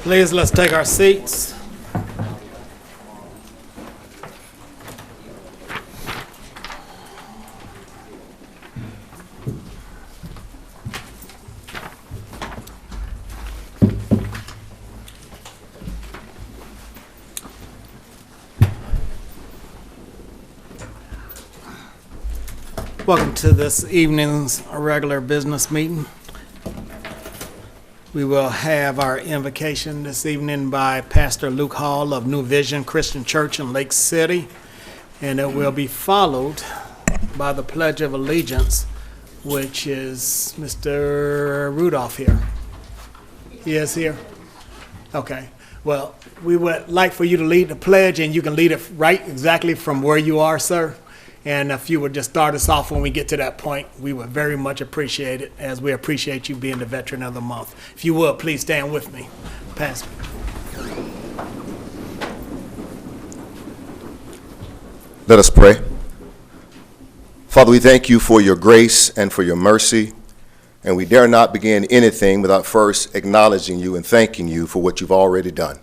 Please, let's take our seats. Welcome to this evening's regular business meeting. We will have our invocation this evening by Pastor Luke Hall of New Vision Christian Church in Lake City, and it will be followed by the Pledge of Allegiance, which is Mr. Rudolph here. He is here? Okay. Well, we would like for you to lead the pledge, and you can lead it right exactly from where you are, sir. And if you would just start us off when we get to that point, we would very much appreciate it, as we appreciate you being the Veteran of the Month. If you would, please stand with me, Pastor. Let us pray. Father, we thank you for your grace and for your mercy, and we dare not begin anything without first acknowledging you and thanking you for what you've already done.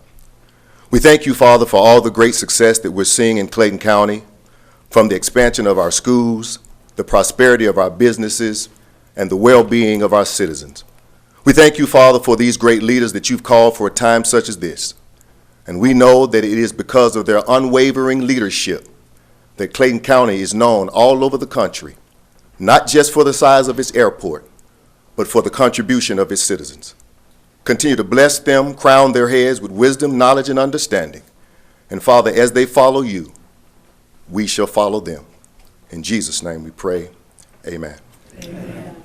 We thank you, Father, for all the great success that we're seeing in Clayton County, from the expansion of our schools, the prosperity of our businesses, and the well-being of our citizens. We thank you, Father, for these great leaders that you've called for a time such as this. And we know that it is because of their unwavering leadership that Clayton County is known all over the country, not just for the size of its airport, but for the contribution of its citizens. Continue to bless them, crown their heads with wisdom, knowledge, and understanding. And Father, as they follow you, we shall follow them. In Jesus' name we pray. Amen. Amen.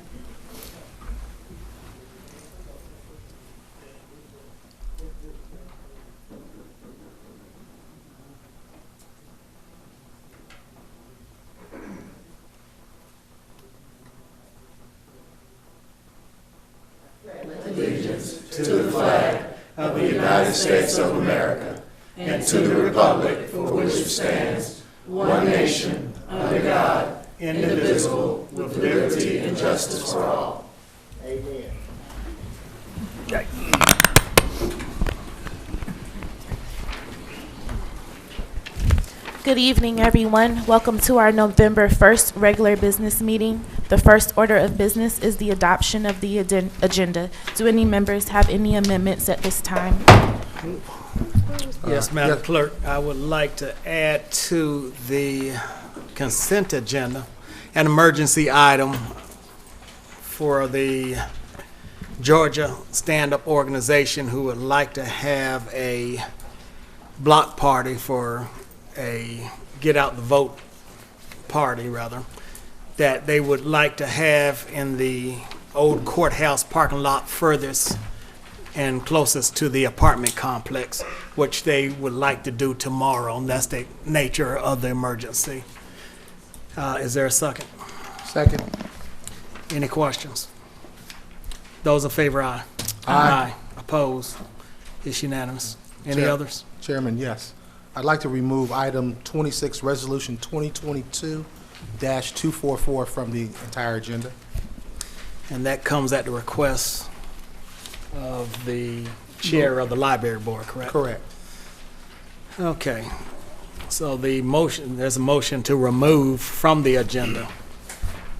Allegiance to the flag of the United States of America and to the republic for which it stands, one nation, under God, indivisible, with liberty and justice for all. Amen. Good evening, everyone. Welcome to our November 1st regular business meeting. The first order of business is the adoption of the agenda. Do any members have any amendments at this time? Yes, Madam Clerk, I would like to add to the consent agenda an emergency item for the Georgia Stand-Up Organization, who would like to have a block party for a get out the vote party, rather, that they would like to have in the old courthouse parking lot furthest and closest to the apartment complex, which they would like to do tomorrow, and that's the nature of the emergency. Is there a second? Second. Any questions? Those in favor, aye. Aye. Opposed? It's unanimous. Any others? Chairman, yes. I'd like to remove item 26, resolution 2022-244 from the entire agenda. And that comes at the request of the chair of the library board, correct? Correct. Okay. So the motion, there's a motion to remove from the agenda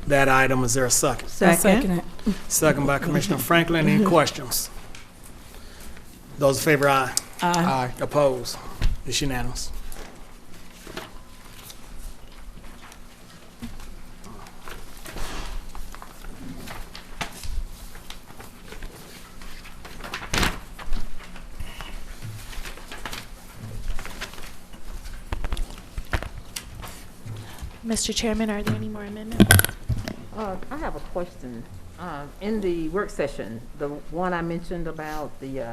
that item. Is there a second? Second. Second by Commissioner Franklin. Any questions? Those in favor, aye. Aye. Opposed? It's unanimous. Mr. Chairman, are there any more amendments? I have a question. In the work session, the one I mentioned about the,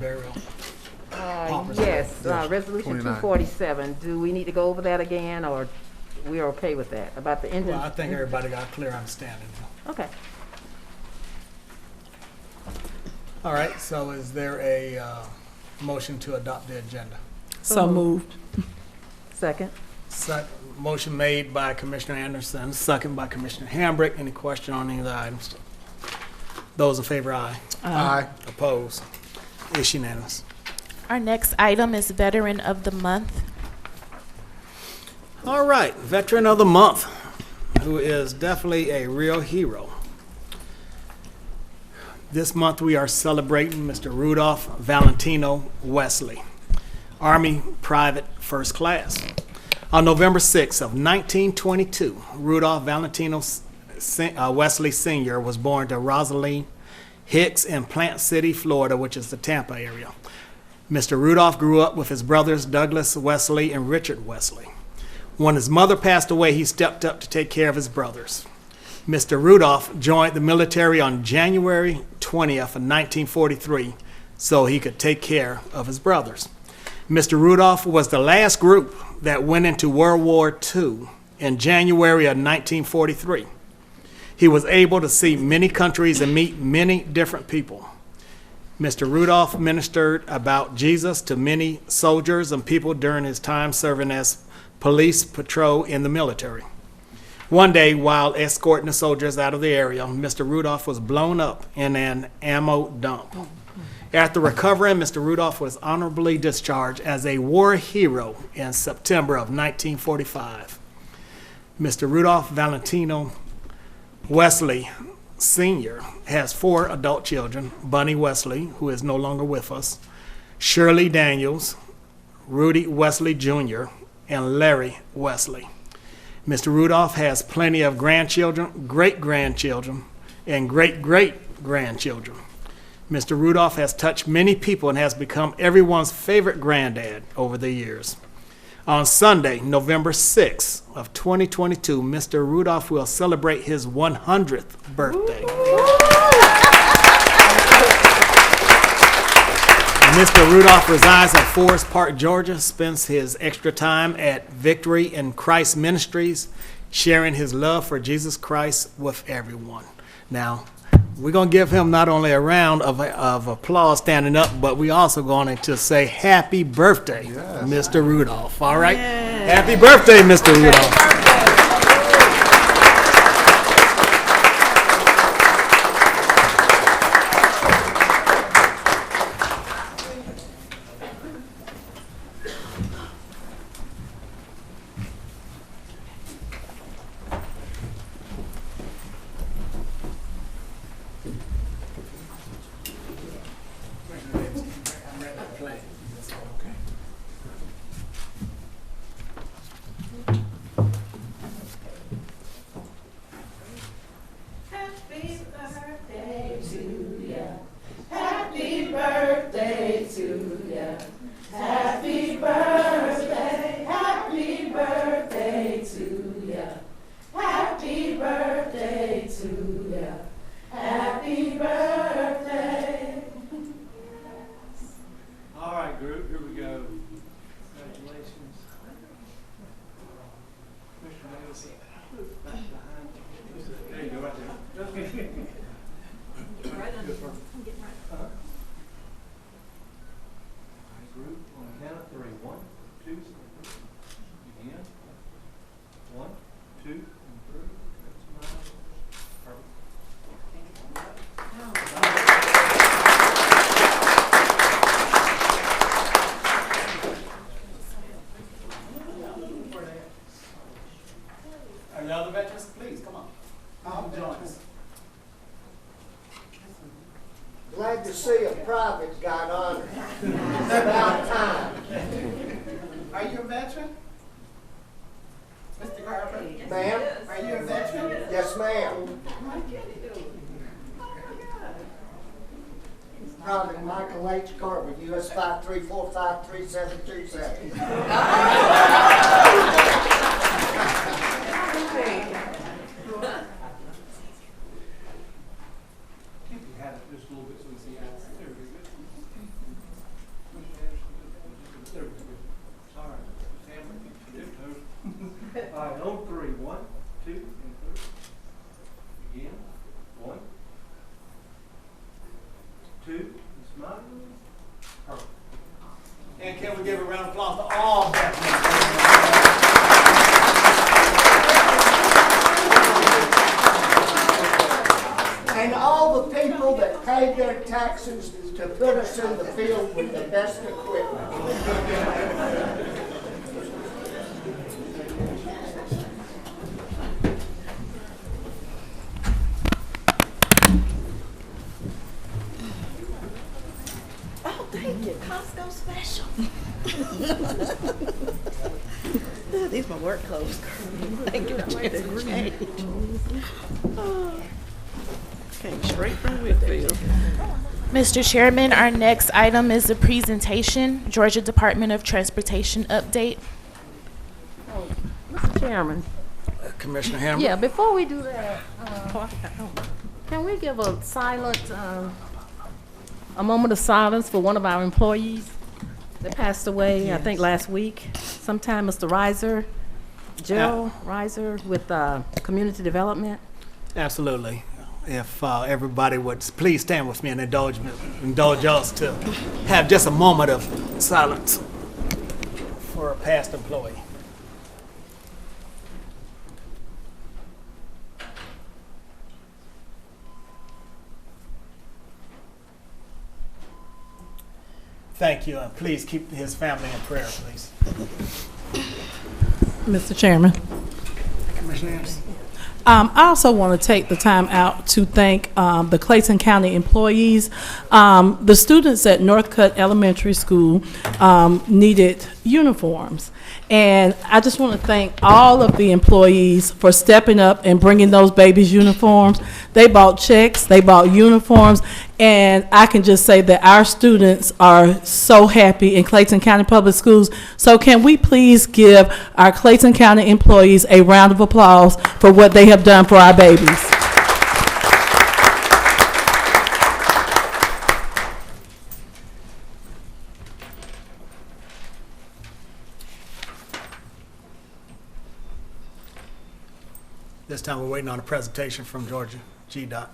Burial. yes, resolution 29. 247. Do we need to go over that again, or we're okay with that? About the ending? Well, I think everybody got a clear understanding. Okay. All right, so is there a motion to adopt the agenda? So moved. Second. Motion made by Commissioner Anderson, second by Commissioner Hambrick. Any question on any of the items? Those in favor, aye. Aye. Opposed? It's unanimous. Our next item is Veteran of the Month. All right, Veteran of the Month, who is definitely a real hero. This month we are celebrating Mr. Rudolph Valentino Wesley, Army Private First Class. On November 6th of 1922, Rudolph Valentino Wesley Sr. was born to Rosaline Hicks in Plant City, Florida, which is the Tampa area. Mr. Rudolph grew up with his brothers Douglas Wesley and Richard Wesley. When his mother passed away, he stepped up to take care of his brothers. Mr. Rudolph joined the military on January 20th of 1943 so he could take care of his brothers. Mr. Rudolph was the last group that went into World War II in January of 1943. He was able to see many countries and meet many different people. Mr. Rudolph ministered about Jesus to many soldiers and people during his time serving as police patrol in the military. One day, while escorting the soldiers out of the area, Mr. Rudolph was blown up in an ammo dump. After recovering, Mr. Rudolph was honorably discharged as a war hero in September of 1945. Mr. Rudolph Valentino Wesley Sr. has 4 adult children: Bunny Wesley, who is no longer with us, Shirley Daniels, Rudy Wesley Jr., and Larry Wesley. Mr. Rudolph has plenty of grandchildren, great-grandchildren, and great-great-grandchildren. Mr. Rudolph has touched many people and has become everyone's favorite granddad over the years. On Sunday, November 6th of 2022, Mr. Rudolph will celebrate his 100th birthday. Mr. Rudolph resides in Forest Park, Georgia, spends his extra time at Victory in Christ Ministries, sharing his love for Jesus Christ with everyone. Now, we're going to give him not only a round of applause standing up, but we also going to say happy birthday, Mr. Rudolph. All right? Happy birthday, Mr. Rudolph. Are the other veterans? Please, come on. Join us. Glad to see a private got honored. It's about time. Are you a veteran? Mr. Carver? Ma'am? Are you a veteran? Yes, ma'am. Private Michael H. Carver, US 534533727. Just a little bit so we see that. There we go. There we go. All right. All right, on 3. 1, 2, and 3. Again. 1, 2. Smile. Perfect. And can we give a round of applause to all veterans? pay their taxes to put us in the field with the best equipment. Oh, thank you. Costco special. These my work clothes. Thank you. Came straight from Whitfield. Mr. Chairman, our next item is a presentation, Georgia Department of Transportation update. Mr. Chairman, Commissioner Hammer? yeah, before we do that, can we give a moment of silence for one of our employees that passed away, I think last week, sometime, Mr. Reiser, Gerald Reiser with Community Development. Absolutely. If everybody would please stand with me and indulge us to have just a moment of silence for a past employee. Thank you, and please keep his family in prayer, please. Mr. Chairman. Commissioner Anderson. I also want to take the time out to thank the Clayton County employees. The students at Northcutt Elementary School needed uniforms. And I just want to thank all of the employees for stepping up and bringing those babies uniforms. They bought checks, they bought uniforms, and I can just say that our students are so happy in Clayton County Public Schools. So can we please give our Clayton County employees a round of applause for what they have done for our babies? This time we're waiting on a presentation from Georgia GDOT.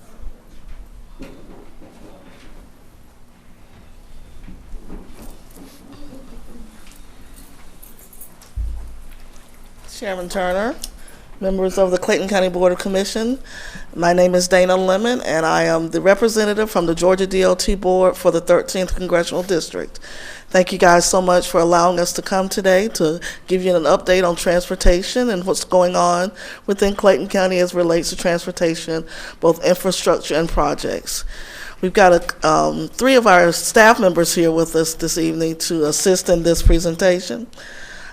Chairman Turner, members of the Clayton County Board of Commission. My name is Dana Lemon, and I am the representative from the Georgia DOT Board for the 13th Congressional District. Thank you guys so much for allowing us to come today to give you an update on transportation and what's going on within Clayton County as relates to transportation, both infrastructure and projects. We've got 3 of our staff members here with us this evening to assist in this presentation.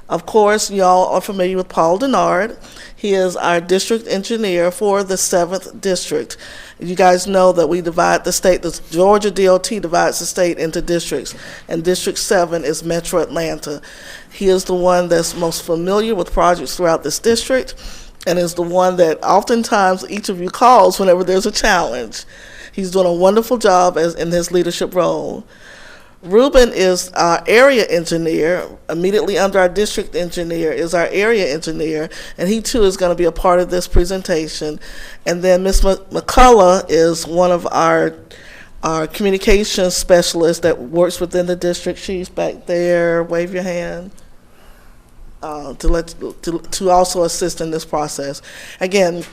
Of course, y'all are familiar with Paul Denard. He is our district engineer for the 7th district. You guys know that we divide the state, the Georgia DOT divides the state into districts, and District 7 is Metro Atlanta. He is the one that's most familiar with projects throughout this district, and is the one that oftentimes each of you calls whenever there's a challenge. He's doing a wonderful job in his leadership role. Ruben is our area engineer. Immediately under our district engineer is our area engineer, and he too is going to be a part of this presentation. And then Ms. McCullough is one of our communications specialists that works within the district. She's back there. Wave your hand to also assist in this process. Again,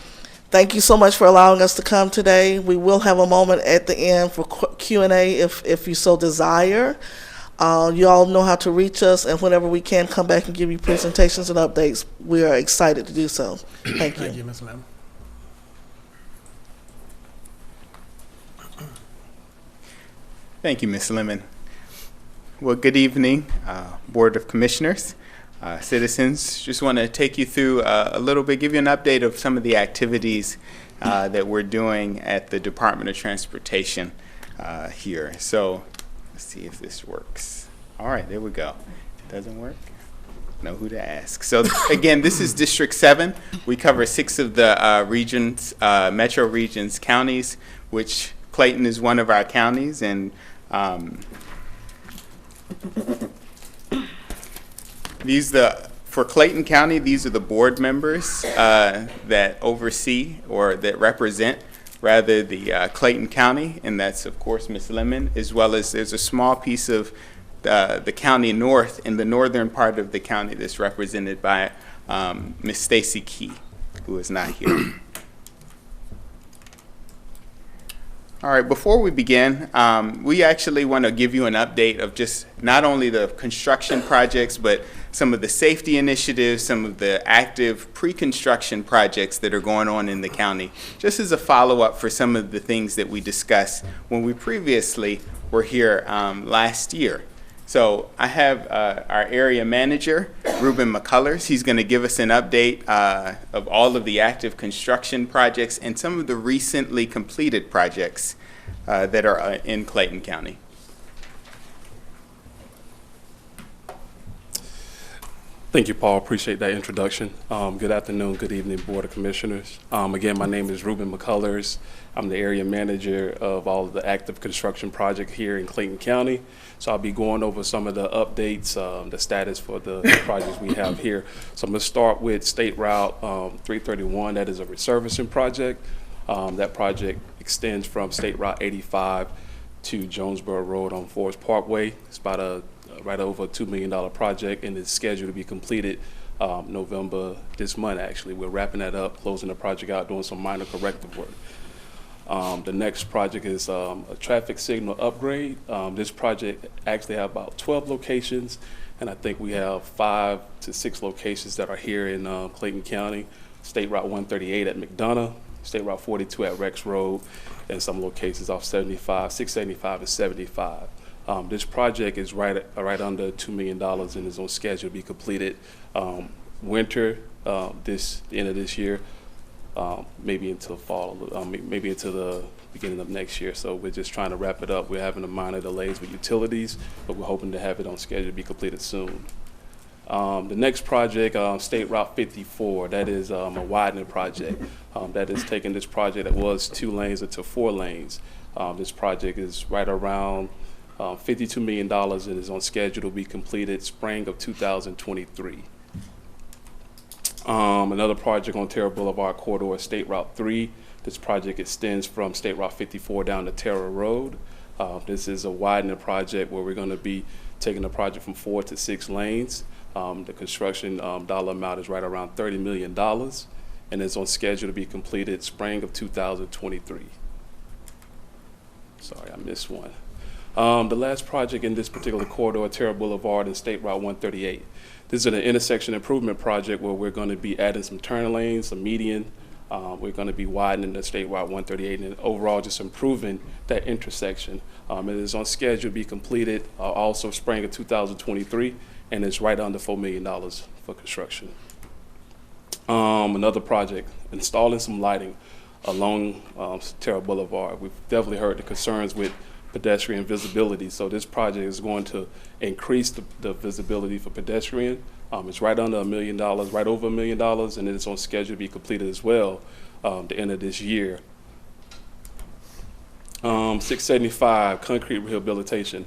thank you so much for allowing us to come today. We will have a moment at the end for Q&A if you so desire. You all know how to reach us, and whenever we can come back and give you presentations and updates, we are excited to do so. Thank you. Thank you, Ms. Lemon. Thank you, Ms. Lemon. Well, good evening, Board of Commissioners. Citizens, just want to take you through a little bit, give you an update of some of the activities that we're doing at the Department of Transportation here. So let's see if this works. All right, there we go. It doesn't work? Know who to ask. So again, this is District 7. We cover 6 of the regions, metro regions, counties, which Clayton is one of our counties, and for Clayton County, these are the board members that oversee or that represent the Clayton County, and that's of course Ms. Lemon, as well as there's a small piece of the county north in the northern part of the county that's represented by Ms. Stacy Key, who is not here. All right, before we begin, we actually want to give you an update of just not only the construction projects, but some of the safety initiatives, some of the active pre-construction projects that are going on in the county, just as a follow-up for some of the things that we discussed when we previously were here last year. So I have our area manager, Ruben McCullers. He's going to give us an update of all of the active construction projects and some of the recently completed projects that are in Clayton County. Thank you, Paul. Appreciate that introduction. Good afternoon, good evening, Board of Commissioners. Again, my name is Ruben McCullers. I'm the area manager of all of the active construction project here in Clayton County. So I'll be going over some of the updates, the status for the projects we have here. So I'm going to start with State Route 331. That is a resurfacing project. That project extends from State Route 85 to Jonesboro Road on Forest Parkway. It's about a right over $2 million project, and it's scheduled to be completed November this month. Actually, we're wrapping that up, closing the project out, doing some minor corrective work. The next project is a traffic signal upgrade. This project actually have about 12 locations, and I think we have 5 to 6 locations that are here in Clayton County. State Route 138 at McDonough, State Route 42 at Rex Road, and some locations off 75, 675 and 75. This project is right under $2 million and is on schedule to be completed winter, the end of this year, maybe until fall, maybe into the beginning of next year. So we're just trying to wrap it up. We're having a minor delays with utilities, but we're hoping to have it on schedule to be completed soon. The next project, State Route 54, that is a widening project. That is taking this project that was 2 lanes into 4 lanes. This project is right around $52 million and is on schedule to be completed spring of 2023. Another project on Terra Boulevard corridor, State Route 3. This project extends from State Route 54 down to Terra Road. This is a widening project where we're going to be taking the project from 4 to 6 lanes. The construction dollar amount is right around $30 million and is on schedule to be completed spring of 2023. Sorry, I missed one. The last project in this particular corridor, Terra Boulevard and State Route 138. This is an intersection improvement project where we're going to be adding some turn lanes, some median. We're going to be widening the State Route 138 and overall just improving that intersection. It is on schedule to be completed also spring of 2023, and it's right under $4 million for construction. Another project, installing some lighting along Terra Boulevard. We've definitely heard the concerns with pedestrian visibility. So this project is going to increase the visibility for pedestrian. It's right under $1 million, right over $1 million, and it is on schedule to be completed as well the end of this year. 675, concrete rehabilitation.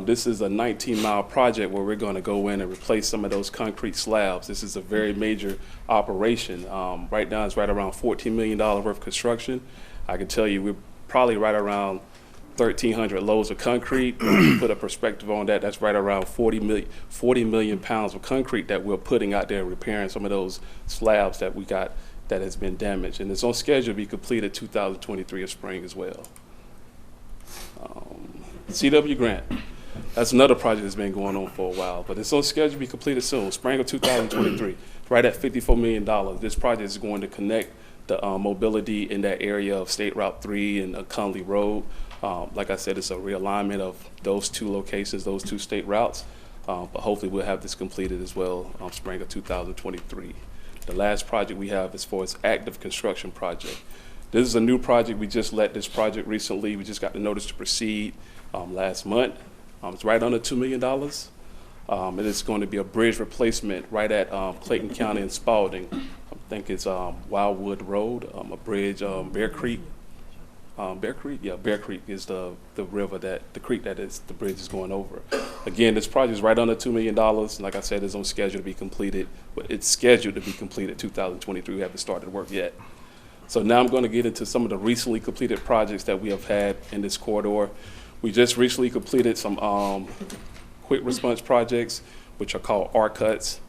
This is a 19-mile project where we're going to go in and replace some of those concrete slabs. This is a very major operation. Right now it's right around $14 million worth of construction. I can tell you we're probably right around 1,300 loads of concrete. To put a perspective on that, that's right around 40 million pounds of concrete that we're putting out there, repairing some of those slabs that we got that has been damaged. And it's on schedule to be completed 2023 of spring as well. CW grant, that's another project that's been going on for a while, but it's on schedule to be completed soon, spring of 2023, right at $54 million. This project is going to connect the mobility in that area of State Route 3 and Conley Road. Like I said, it's a realignment of those 2 locations, those 2 state routes, but hopefully we'll have this completed as well spring of 2023. The last project we have is for its active construction project. This is a new project. We just let this project recently. We just got the notice to proceed last month. It's right under $2 million. And it's going to be a bridge replacement right at Clayton County and Spalding. I think it's Wildwood Road, a bridge, Bear Creek. Bear Creek? Yeah, Bear Creek is the river the creek that the bridge is going over. Again, this project is right under $2 million. Like I said, it's on schedule to be completed, but it's scheduled to be completed 2023. We haven't started work yet. So now I'm going to get into some of the recently completed projects that we have had in this corridor. We just recently completed some quick response projects, which are called R-Cuts.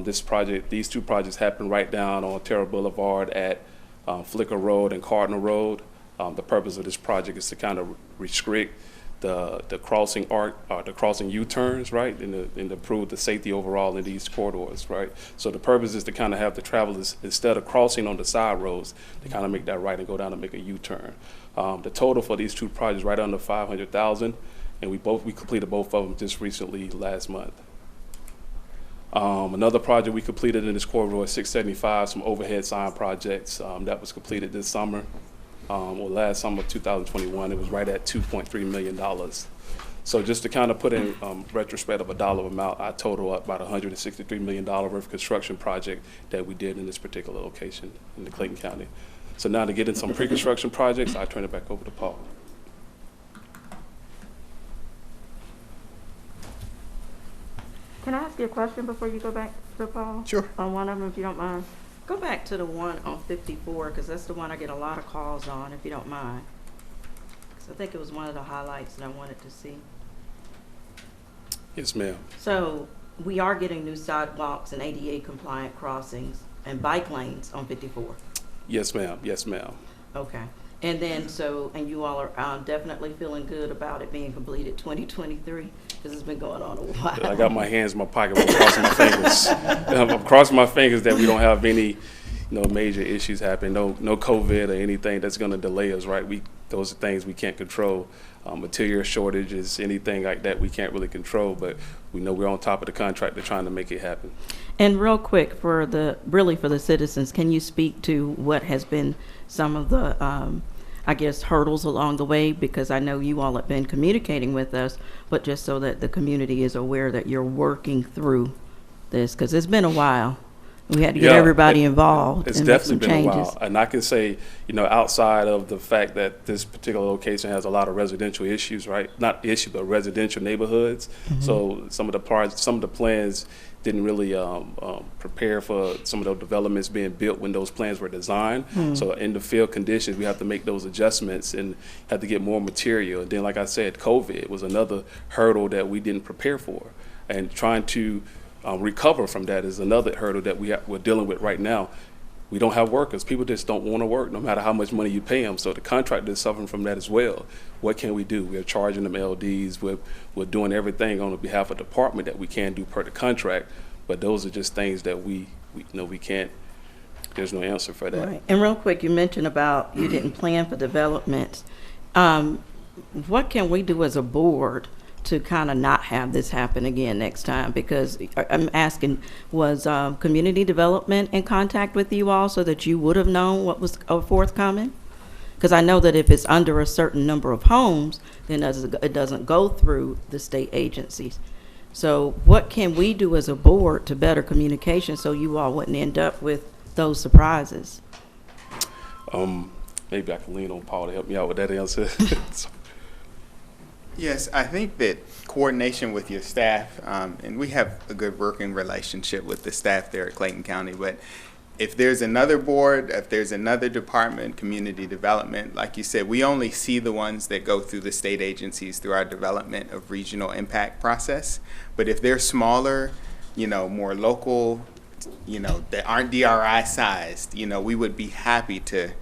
These 2 projects happen right down on Terra Boulevard at Flicker Road and Cardinal Road. The purpose of this project is to kind of restrict the crossing the crossing U-turns, right, and to improve the safety overall in these corridors, right. So the purpose is to kind of have the travelers, instead of crossing on the side roads, to kind of make that right and go down and make a U-turn. The total for these two projects right under 500,000, and we completed both of them just recently last month. Another project we completed in this corridor is 675, some overhead sign projects that was completed this summer. Or last summer of 2021, it was right at $2.3 million. So just to kind of put in retrospect of a dollar amount, I total up about $163 million worth of construction project that we did in this particular location in the Clayton County. So now to get in some pre-construction projects, I turn it back over to Paul. Can I ask you a question before you go back to Paul? Sure. On one of them, if you don't mind. Go back to the one on 54, because that's the one I get a lot of calls on, if you don't mind. 'Cause I think it was one of the highlights that I wanted to see. Yes, ma'am. So we are getting new sidewalks and ADA compliant crossings and bike lanes on 54. Yes, ma'am. Yes, ma'am. Okay. And then and you all are definitely feeling good about it being completed 2023, because it's been going on a while. I got my hands in my pocket. I'm crossing my fingers. I'm crossing my fingers that we don't have any, major issues happening. No COVID or anything that's going to delay us. Right? Those are things we can't control. Material shortages, anything like that, we can't really control. But we know we're on top of the contract. They're trying to make it happen. And real quick, for the citizens, can you speak to what has been some of the hurdles along the way, because I know you all have been communicating with us, but just so that the community is aware that you're working through this, because it's been a while. We had to get everybody involved. It's and definitely make some been changes. a while. And I can say, outside of the fact that this particular location has a lot of residential issues, right? Not issues, but residential neighborhoods. Mm-hmm. So some of the plans didn't really prepare for some of those developments being built when those plans were designed. Mm. So in the field conditions, we have to make those adjustments and have to get more material. And then, like I said, COVID was another hurdle that we didn't prepare for. And trying to recover from that is another hurdle that we're dealing with right now. We don't have workers. People just don't want to work no matter how much money you pay them. So the contractor is suffering from that as well. What can we do? We're charging them LDs. We're doing everything on behalf of the department that we can do per the contract. But those are just things that we can't. There's no answer for that. Right. And real quick, you mentioned about you didn't plan for developments. What can we do as a board to kind of not have this happen again next time? Because I'm asking, was community development in contact with you all so that you would have known what was forthcoming? Because I know that if it's under a certain number of homes, then it doesn't go through the state agencies. So what can we do as a board to better communication so you all wouldn't end up with those surprises? Maybe I can lean on Paul to help me out with that answer. Yes, I think that coordination with your staff, and we have a good working relationship with the staff there at Clayton County, but if there's another board, if there's another department, community development, like you said, we only see the ones that go through the state agencies through our development of regional impact process. But if they're smaller, more local, that aren't DRI sized, we would be happy to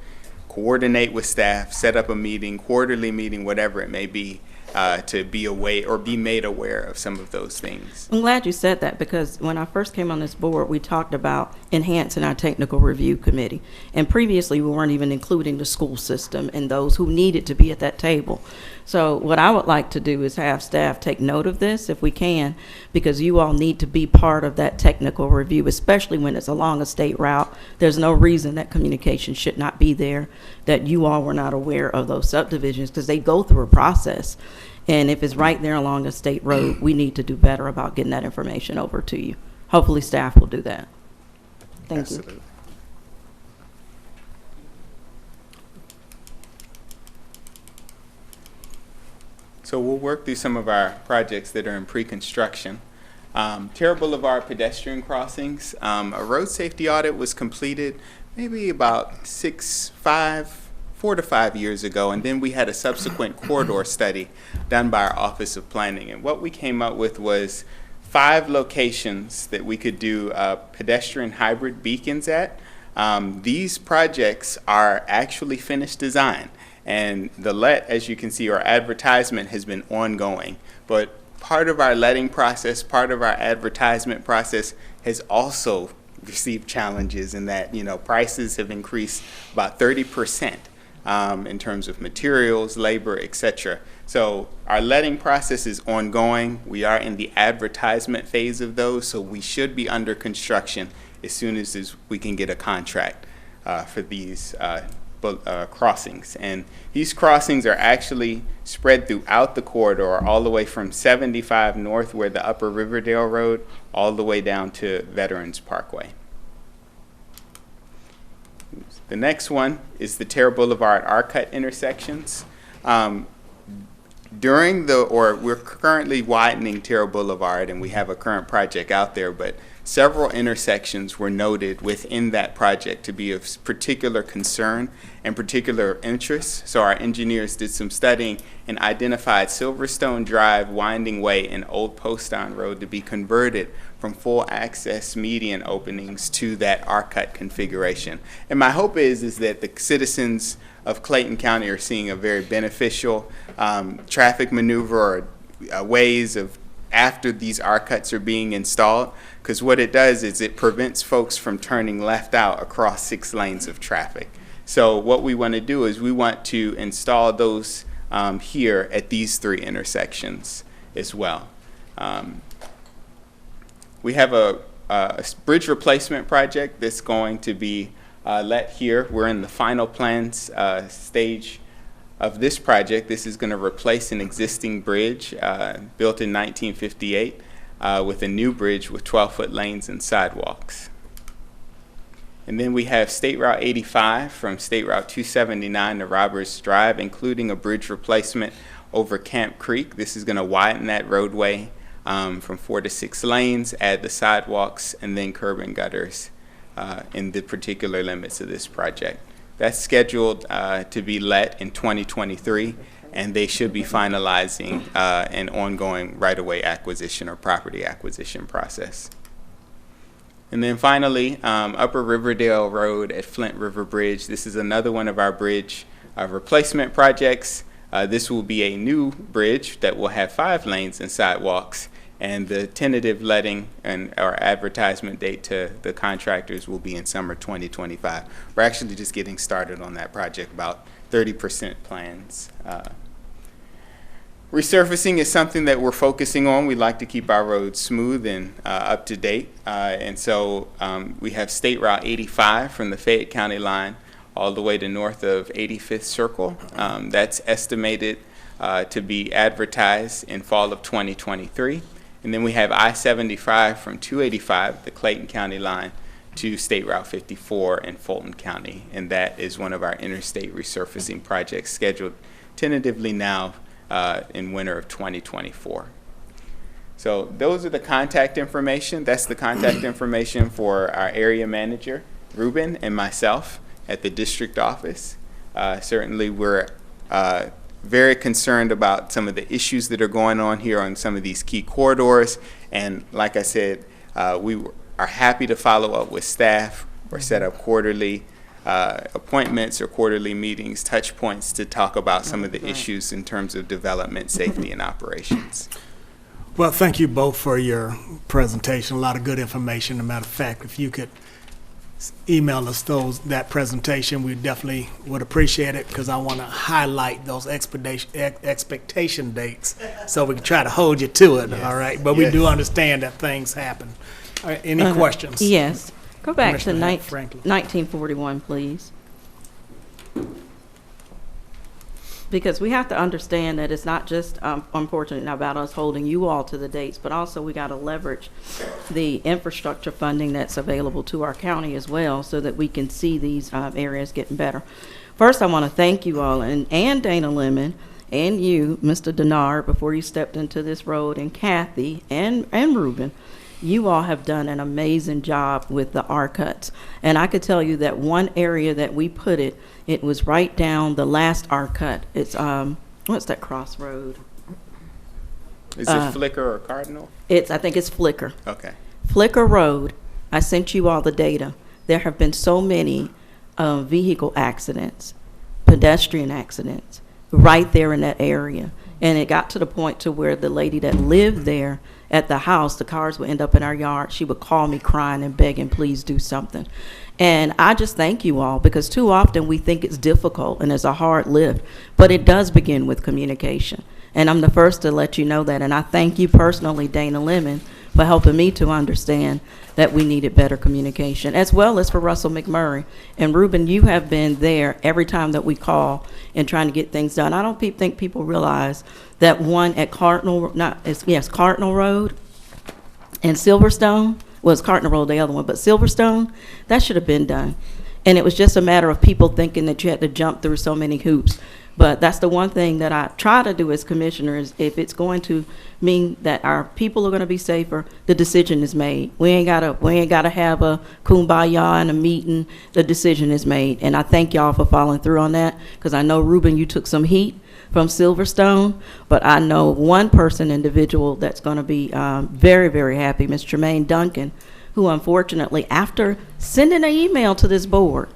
coordinate with staff, set up a meeting, quarterly meeting, whatever it may be, to be aware or be made aware of some of those things. I'm glad you said that, because when I first came on this board, we talked about enhancing our technical review committee. And previously, we weren't even including the school system and those who needed to be at that table. So what I would like to do is have staff take note of this if we can, because you all need to be part of that technical review, especially when it's along a state route. There's no reason that communication should not be there, that you all were not aware of those subdivisions, because they go through a process. And if it's right there along a state road, we need to do better about getting that information over to you. Hopefully staff will do that. Thank Absolutely. you. So we'll work through some of our projects that are in pre-construction. Terra Boulevard pedestrian crossings, a road safety audit was completed maybe about 4 to 5 years ago, and then we had a subsequent corridor study done by our Office of Planning. And what we came up with was 5 locations that we could do pedestrian hybrid beacons at. These projects are actually finished design, And the let, as you can see, our advertisement has been ongoing. But part of our letting process, part of our advertisement process has also received challenges in that, prices have increased about 30% in terms of materials, labor, etc. So our letting process is ongoing. We are in the advertisement phase of those, so we should be under construction as soon as we can get a contract for these crossings. And these crossings are actually spread throughout the corridor, all the way from 75 North, where the Upper Riverdale Road, all the way down to Veterans Parkway. The next one is the Terra Boulevard Arcut intersections. We're currently widening Terra Boulevard, and we have a current project out there, but several intersections were noted within that project to be of particular concern and particular interest. So our engineers did some studying and identified Silverstone Drive, Winding Way, and Old Poston Road to be converted from full access median openings to that Arcut configuration. And my hope is that the citizens of Clayton County are seeing a very beneficial traffic maneuver or ways of after these Arcuts are being installed, because what it does is it prevents folks from turning left out across 6 lanes of traffic. So what we want to do is we want to install those here at these 3 intersections as well. We have a bridge replacement project that's going to be let here. We're in the final plans stage of this project. This is going to replace an existing bridge built in 1958 with a new bridge with 12-foot lanes and sidewalks. And then we have State Route 85 from State Route 279 to Roberts Drive, including a bridge replacement over Camp Creek. This is going to widen that roadway from 4 to 6 lanes, add the sidewalks, and then curb and gutters in the particular limits of this project. That's scheduled to be let in 2023, and they should be finalizing an ongoing right-of-way acquisition or property acquisition process. And then finally, Upper Riverdale Road at Flint River Bridge. This is another one of our bridge replacement projects. This will be a new bridge that will have 5 lanes and sidewalks, and the tentative letting and our advertisement date to the contractors will be in summer 2025. We're actually just getting started on that project, about 30% plans. Resurfacing is something that we're focusing on. We like to keep our roads smooth and up to date. And so we have State Route 85 from the Fayette County line all the way to north of 85th Circle. That's estimated to be advertised in fall of 2023. And then we have I-75 from 285, the Clayton County line, to State Route 54 in Fulton County. And that is one of our interstate resurfacing projects scheduled tentatively now in winter of 2024. So those are the contact information. That's the contact information for our area manager, Ruben, and myself at the district office. Certainly we're very concerned about some of the issues that are going on here on some of these key corridors. And like I said, we are happy to follow up with staff or set up quarterly appointments or quarterly meetings, touch points to talk about some of the issues in terms of development, safety, and operations. Well, thank you both for your presentation. A lot of good information. As a matter of fact, if you could email us that presentation, we definitely would appreciate it, because I want to highlight those expectation dates so we can try to hold you to it. Yes. All right, but we do understand that things happen. All right, any questions? Yes. Go back to Franklin. 1941, please. Because we have to understand that it's not just unfortunate about us holding you all to the dates, but also we got to leverage the infrastructure funding that's available to our county as well, so that we can see these areas getting better. First, I want to thank you all, and Dana Lemon, and you, Mr. Denard, before you stepped into this road, and Kathy, and Ruben. You all have done an amazing job with the Arcuts. And I could tell you that one area that we put it was right down the last Arcut. It's, what's that crossroad? Is it Flicker or Cardinal? I think it's Flicker. Okay. Flicker Road, I sent you all the data. There have been so many vehicle accidents. pedestrian accidents right there in that area. And it got to the point to where the lady that lived there at the house, the cars would end up in our yard. She would call me crying and begging, please do something. And I just thank you all, because too often we think it's difficult and it's a hard lift, but it does begin with communication. And I'm the first to let you know that. And I thank you personally, Dana Lemon, for helping me to understand that we needed better communication, as well as for Russell McMurray. And Ruben, you have been there every time that we call and trying to get things done. I don't think people realize that one at Cardinal Road and Silverstone, well, it's Cardinal Road, the other one, but Silverstone, that should have been done. And it was just a matter of people thinking that you had to jump through so many hoops. But that's the one thing that I try to do as commissioner is, if it's going to mean that our people are going to be safer, the decision is made. We ain't gotta have a kumbaya and a meeting. The decision is made, and I thank y'all for following through on that, because I know, Ruben, you took some heat from Silverstone, but I know one individual that's going to be very, very happy, Ms. Tremaine Duncan, who unfortunately, after sending an email to this board,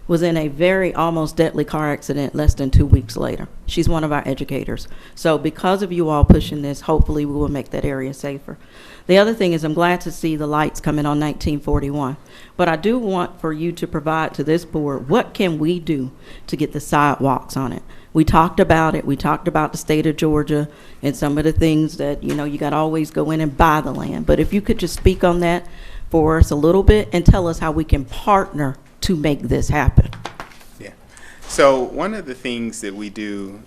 was in a very almost deadly car accident less than 2 weeks later. She's one of our educators. So because of you all pushing this, hopefully we will make that area safer. The other thing is, I'm glad to see the lights coming on 1941. But I do want for you to provide to this board, what can we do to get the sidewalks on it? We talked about it. We talked about the state of Georgia and some of the things that, you got to always go in and buy the land. But if you could just speak on that for us a little bit and tell us how we can partner to make this happen. Yeah. So one of the things that we do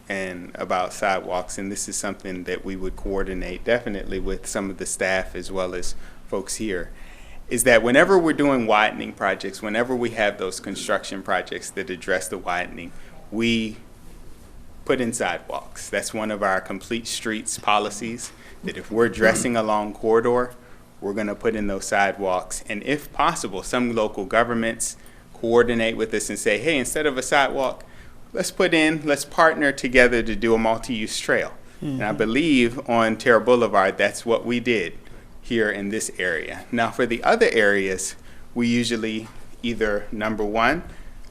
about sidewalks, and this is something that we would coordinate definitely with some of the staff as well as folks here, is that whenever we're doing widening projects, whenever we have those construction projects that address the widening, we put in sidewalks. That's one of our complete streets policies, that if we're addressing a long corridor, we're going to put in those sidewalks. And if possible, some local governments coordinate with us and say, hey, instead of a sidewalk, let's partner together to do a multi-use trail. And I believe on Terra Boulevard, that's what we did here in this area. Now for the other areas, we usually either, number one,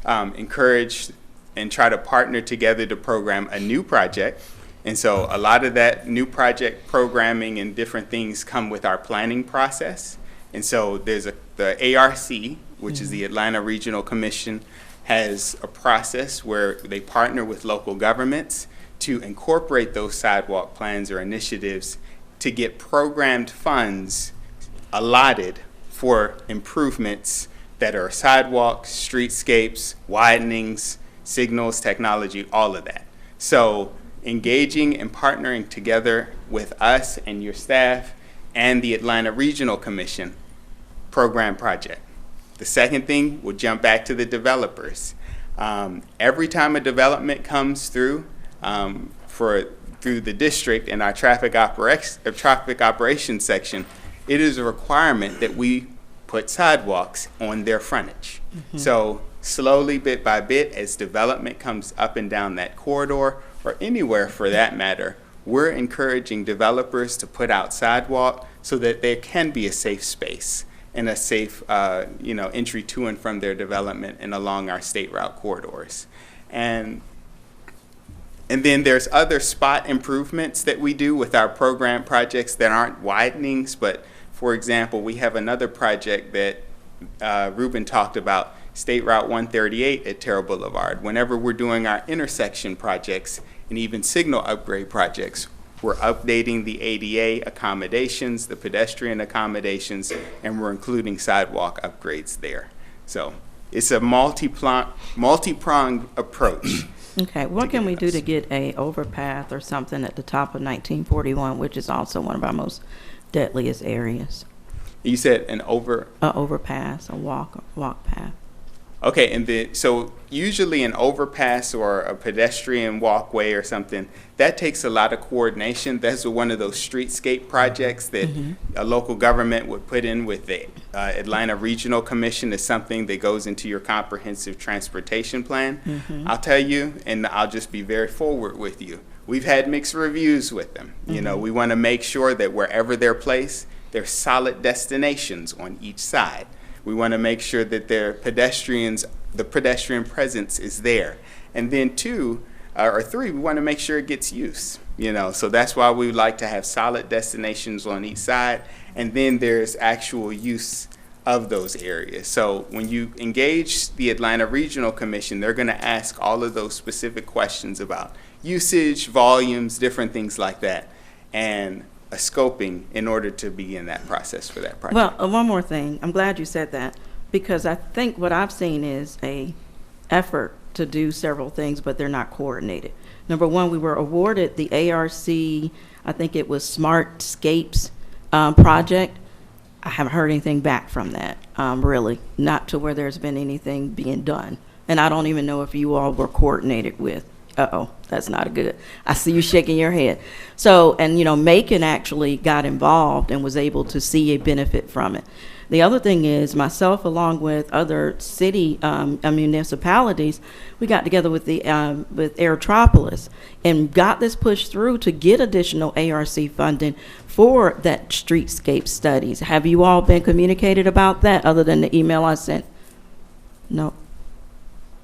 encourage and try to partner together to program a new project. And so a lot of that new project programming and different things come with our planning process. And so there's the ARC, which is the Atlanta Regional Commission, has a process where they partner with local governments to incorporate those sidewalk plans or initiatives to get programmed funds allotted for improvements that are sidewalks, streetscapes, widenings, signals, technology, all of that. So engaging and partnering together with us and your staff and the Atlanta Regional Commission program project. The second thing, we'll jump back to the developers. Every time a development comes through through the district in our traffic operations section, it is a requirement that we put sidewalks on their frontage. So slowly, bit by bit, as development comes up and down that corridor, or anywhere for that matter, we're encouraging developers to put out sidewalk so that there can be a safe space and a safe entry to and from their development and along our state route corridors. And then there's other spot improvements that we do with our program projects that aren't widenings, but for example, we have another project that Ruben talked about, State Route 138 at Terra Boulevard. Whenever we're doing our intersection projects and even signal upgrade projects, we're updating the ADA accommodations, the pedestrian accommodations, and we're including sidewalk upgrades there. So it's a multi-pronged approach. Okay, what can we do to get a overpath or something at the top of 1941, which is also one of our most deadliest areas? You said an overpass, a walk path. Okay, and so usually an overpass or a pedestrian walkway or something, that takes a lot of coordination. That's one of those streetscape projects that a local government would put in with the Atlanta Regional Commission. Is something that goes into your comprehensive transportation plan. I'll tell you, and I'll just be very forward with you, we've had mixed reviews with them. You know, we want to make sure that wherever they're placed, they're solid destinations on each side. We want to make sure that the pedestrian presence is there. And then two, or three, we want to make sure it gets use. So that's why we would like to have solid destinations on each side, and then there's actual use of those areas. So when you engage the Atlanta Regional Commission, they're going to ask all of those specific questions about usage, volumes, different things like that, and a scoping in order to begin that process for that project. Well, one more thing. I'm glad you said that, because I think what I've seen is a effort to do several things, but they're not coordinated. Number one, we were awarded the ARC, I think it was Smartscapes project. I haven't heard anything back from that, really, not to where there's been anything being done. And I don't even know if you all were coordinated with. Uh-oh, that's not good. I see you shaking your head. So, and Macon actually got involved and was able to see a benefit from it. The other thing is, myself along with other city municipalities, we got together with with Aerotropolis and got this pushed through to get additional ARC funding for that streetscape studies. Have you all been communicated about that other than the email I sent? No.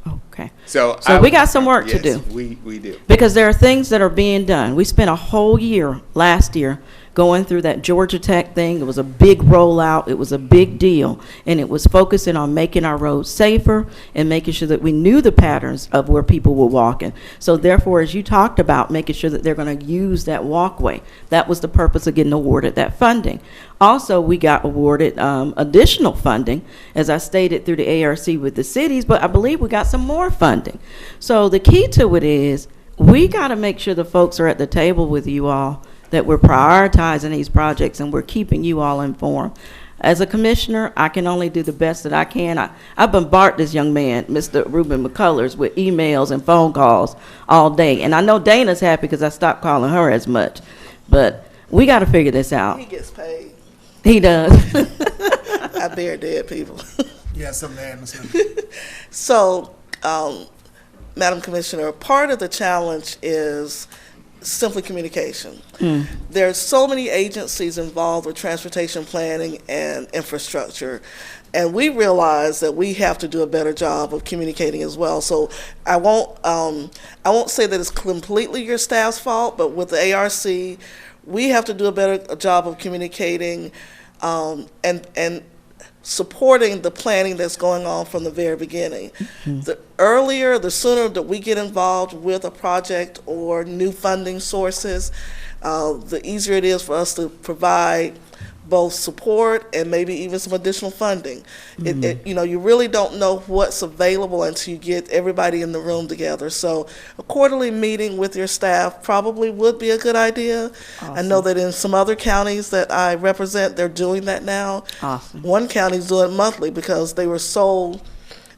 Okay. So we got some work to do. We do. Because there are things that are being done. We spent a whole year last year going through that Georgia Tech thing. It was a big rollout. It was a big deal. And it was focusing on making our roads safer and making sure that we knew the patterns of where people were walking. So therefore, as you talked about, making sure that they're going to use that walkway. That was the purpose of getting awarded that funding. Also, we got awarded additional funding, as I stated, through the ARC with the cities, but I believe we got some more funding. So the key to it is we got to make sure the folks are at the table with you all, that we're prioritizing these projects and we're keeping you all informed. As a commissioner, I can only do the best that I can. I bombard this young man, Mr. Ruben McCullers, with emails and phone calls all day. And I know Dana's happy because I stopped calling her as much. But we got to figure this out. He gets paid. He does. I bear dead people. Yes, I'm there, Ms. So, Madam Commissioner, part of the challenge is simply communication. There's so many agencies involved with transportation planning and infrastructure, and we realize that we have to do a better job of communicating as well. So I won't say that it's completely your staff's fault, but with the ARC, we have to do a better job of communicating and supporting the planning that's going on from the very beginning. The earlier, the sooner that we get involved with a project or new funding sources, the easier it is for us to provide both support and maybe even some additional funding. You really don't know what's available until you get everybody in the room together. So a quarterly meeting with your staff probably would be a good idea. Awesome. I know that in some other counties that I represent, they're doing that now. Awesome. One county's doing it monthly because they were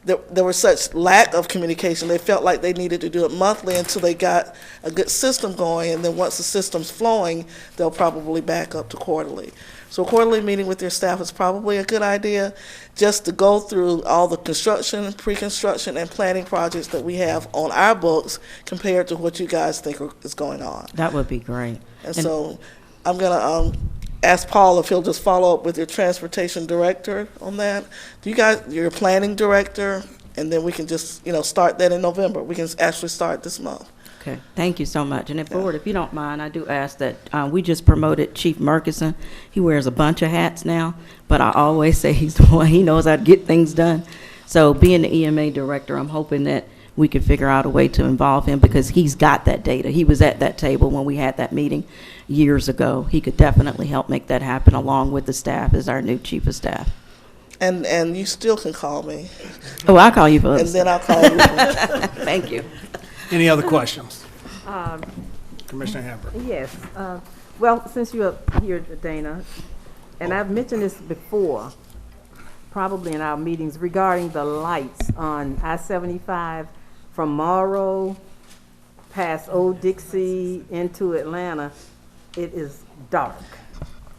there was such lack of communication. They felt like they needed to do it monthly until they got a good system going, and then once the system's flowing, they'll probably back up to quarterly. So a quarterly meeting with your staff is probably a good idea, just to go through all the construction, pre-construction, and planning projects that we have on our books compared to what you guys think is going on. That would be great. And so I'm going to ask Paul if he'll just follow up with your transportation director on that. Do you guys, your planning director, and then we can just, start that in November. We can actually start this month. Okay, thank you so much. And Board, if you don't mind, I do ask that we just promoted Chief Murkison. He wears a bunch of hats now, but I always say he's the one, he knows how to get things done. So being the EMA director, I'm hoping that we can figure out a way to involve him because he's got that data. He was at that table when we had that meeting years ago. He could definitely help make that happen along with the staff as our new chief of staff. And you still can call me. Oh, I'll call you first. And then I'll call you. Thank you. Any other questions? Commissioner Hamburg. Yes. Well, since you're here, Dana, and I've mentioned this before, probably in our meetings, regarding the lights on I-75 from Morrow past Old Dixie into Atlanta. It is dark.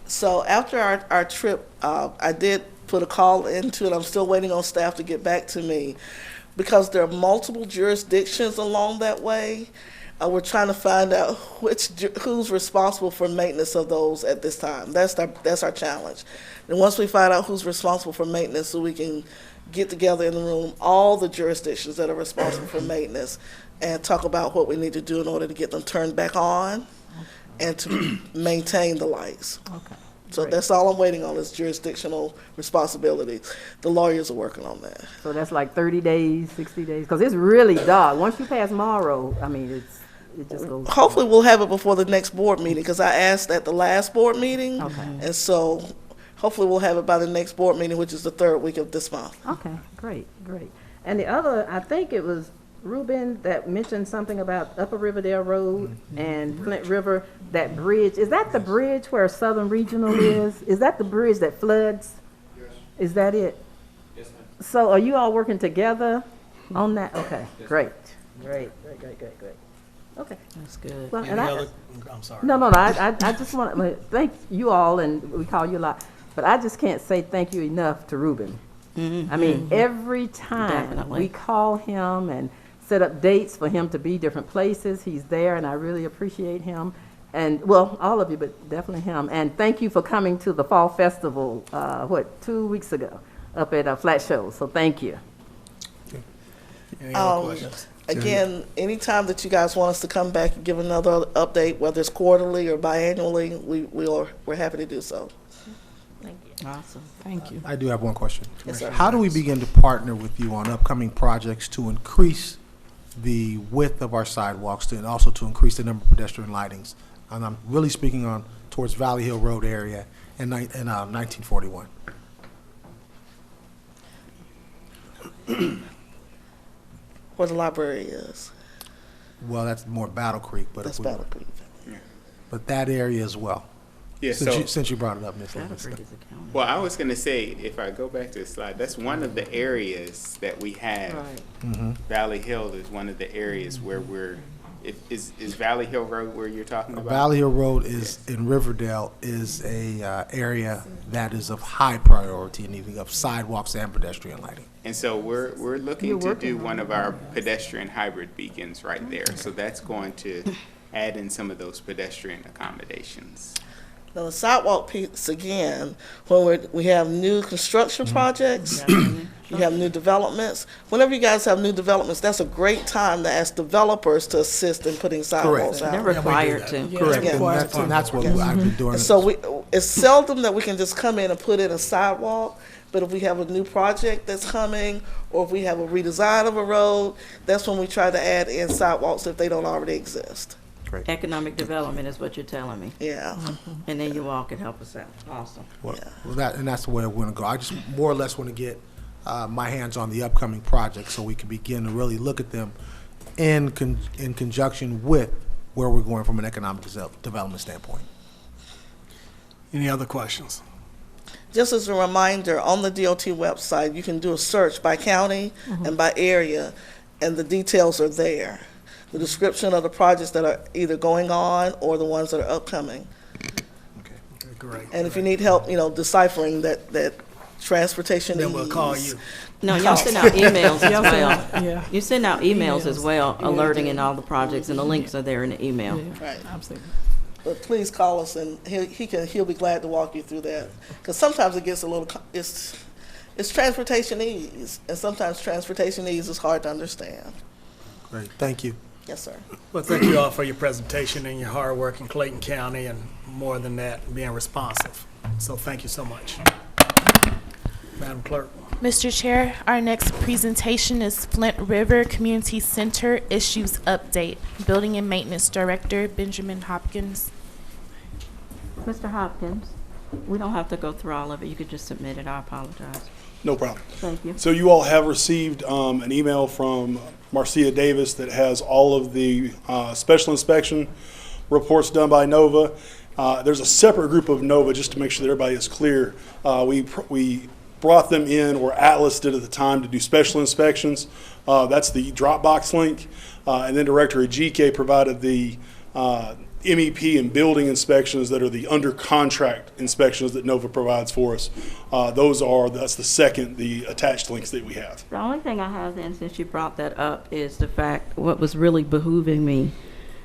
So after our trip, I did put a call into it. I'm still waiting on staff to get back to me. Because there are multiple jurisdictions along that way, we're trying to find out who's responsible for maintenance of those at this time. That's our challenge. And once we find out who's responsible for maintenance, so we can get together in the room, all the jurisdictions that are responsible for maintenance, and talk about what we need to do in order to get them turned back on and to maintain the lights. Okay. So Great. that's all I'm waiting on is jurisdictional responsibility. The lawyers are working on that. So that's like 30 days, 60 days, because it's really dark. Once you pass Morrow, I mean, it just goes. Hopefully we'll have it before the next board meeting, because I asked at the last board meeting. Okay. And so hopefully we'll have it by the next board meeting, which is the 3rd week of this month. Okay, great, great. And the other, I think it was Ruben that mentioned something about Upper Riverdale Road and Flint River, that bridge. Is that the bridge where Southern Regional is? Is that the bridge that floods? Yes. Is that it? Yes, ma'am. So are you all working together on that? Okay, great, great. Okay. That's good. Well, Any and other, I'm sorry. No, I just want to thank you all, and we call you a lot, but I just can't say thank you enough to Ruben. I mean, every time Definitely. we call him and set up dates for him to be different places, he's there, and I really appreciate him. And, well, all of you, but definitely him. And thank you for coming to the Fall Festival, 2 weeks ago, up at Flat Show. So thank you. Any other questions? Again, anytime that you guys want us to come back and give another update, whether it's quarterly or biannually, we're happy to do so. Thank you. Awesome. Thank you. I do have one question. Yes, sir. How do we begin to partner with you on upcoming projects to increase the width of our sidewalks and also to increase the number of pedestrian lightings? And I'm really speaking on towards Valley Hill Road area in 1941. Where the library is. Well, that's more Battle Creek, but That's if we- Battle Creek. but that area as well. Yeah, Since you brought it up, Ms. Battle Livingston. Creek is a county. well, I was going to say, if I go back to the slide, that's one of the areas that we have. Right. Valley Hill is one of the areas where is Valley Hill Road where you're talking about? Valley Hill Road is in Riverdale is a area that is of high priority in needing of sidewalks and pedestrian lighting. And so we're You're looking to working do on one of our pedestrian hybrid beacons right there. So that's going to add in some of those pedestrian accommodations. Now, the sidewalk piece, again, when we have new construction projects, you have new developments. Whenever you guys have new developments, that's a great time to ask developers to assist in putting sidewalks out. They're required to. Correct, Yeah. and that's what I've been doing. And so it's seldom that we can just come in and put in a sidewalk, but if we have a new project that's coming, or if we have a redesign of a road, that's when we try to add in sidewalks if they don't already exist. Economic development is what you're telling me. Yeah. And then you all can help us out. Awesome. Well, that's the way I want to go. I just more or less want to get my hands on the upcoming projects so we can begin to really look at them in conjunction with where we're going from an economic development standpoint. Any other questions? Just as a reminder, on the DOT website, you can do a search by county and by area, and the details are there. The description of the projects that are either going on or the ones that are upcoming. Okay, great. And if you need help, deciphering that transportation Then we'll call ease. you. No, y'all send out emails as Y'all well. send- yeah. You send out emails as well, Yeah. alerting in all the projects, and the links are there in the email. Yeah, Right. absolutely. But please call us, and he'll be glad to walk you through that. Because sometimes it gets a little, it's transportation ease, and sometimes transportation ease is hard to understand. Great, thank you. Yes, sir. Well, thank you all for your presentation and your hard work in Clayton County, and more than that, being responsive. So thank you so much. Madam Clerk. Mr. Chair, our next presentation is Flint River Community Center Issues Update. Building and Maintenance Director Benjamin Hopkins. Mr. Hopkins, we don't have to go through all of it. You could just submit it. I apologize. No problem. Thank you. So you all have received an email from Marcia Davis that has all of the special inspection reports done by NOVA. There's a separate group of NOVA, just to make sure that everybody is clear. We brought them in, or Atlas did at the time, to do special inspections. That's the Dropbox link. And then Director Ejike provided the MEP and building inspections that are the under contract inspections that NOVA provides for us. That's the attached links that we have. The only thing I have then, since you brought that up, is the fact, what was really behooving me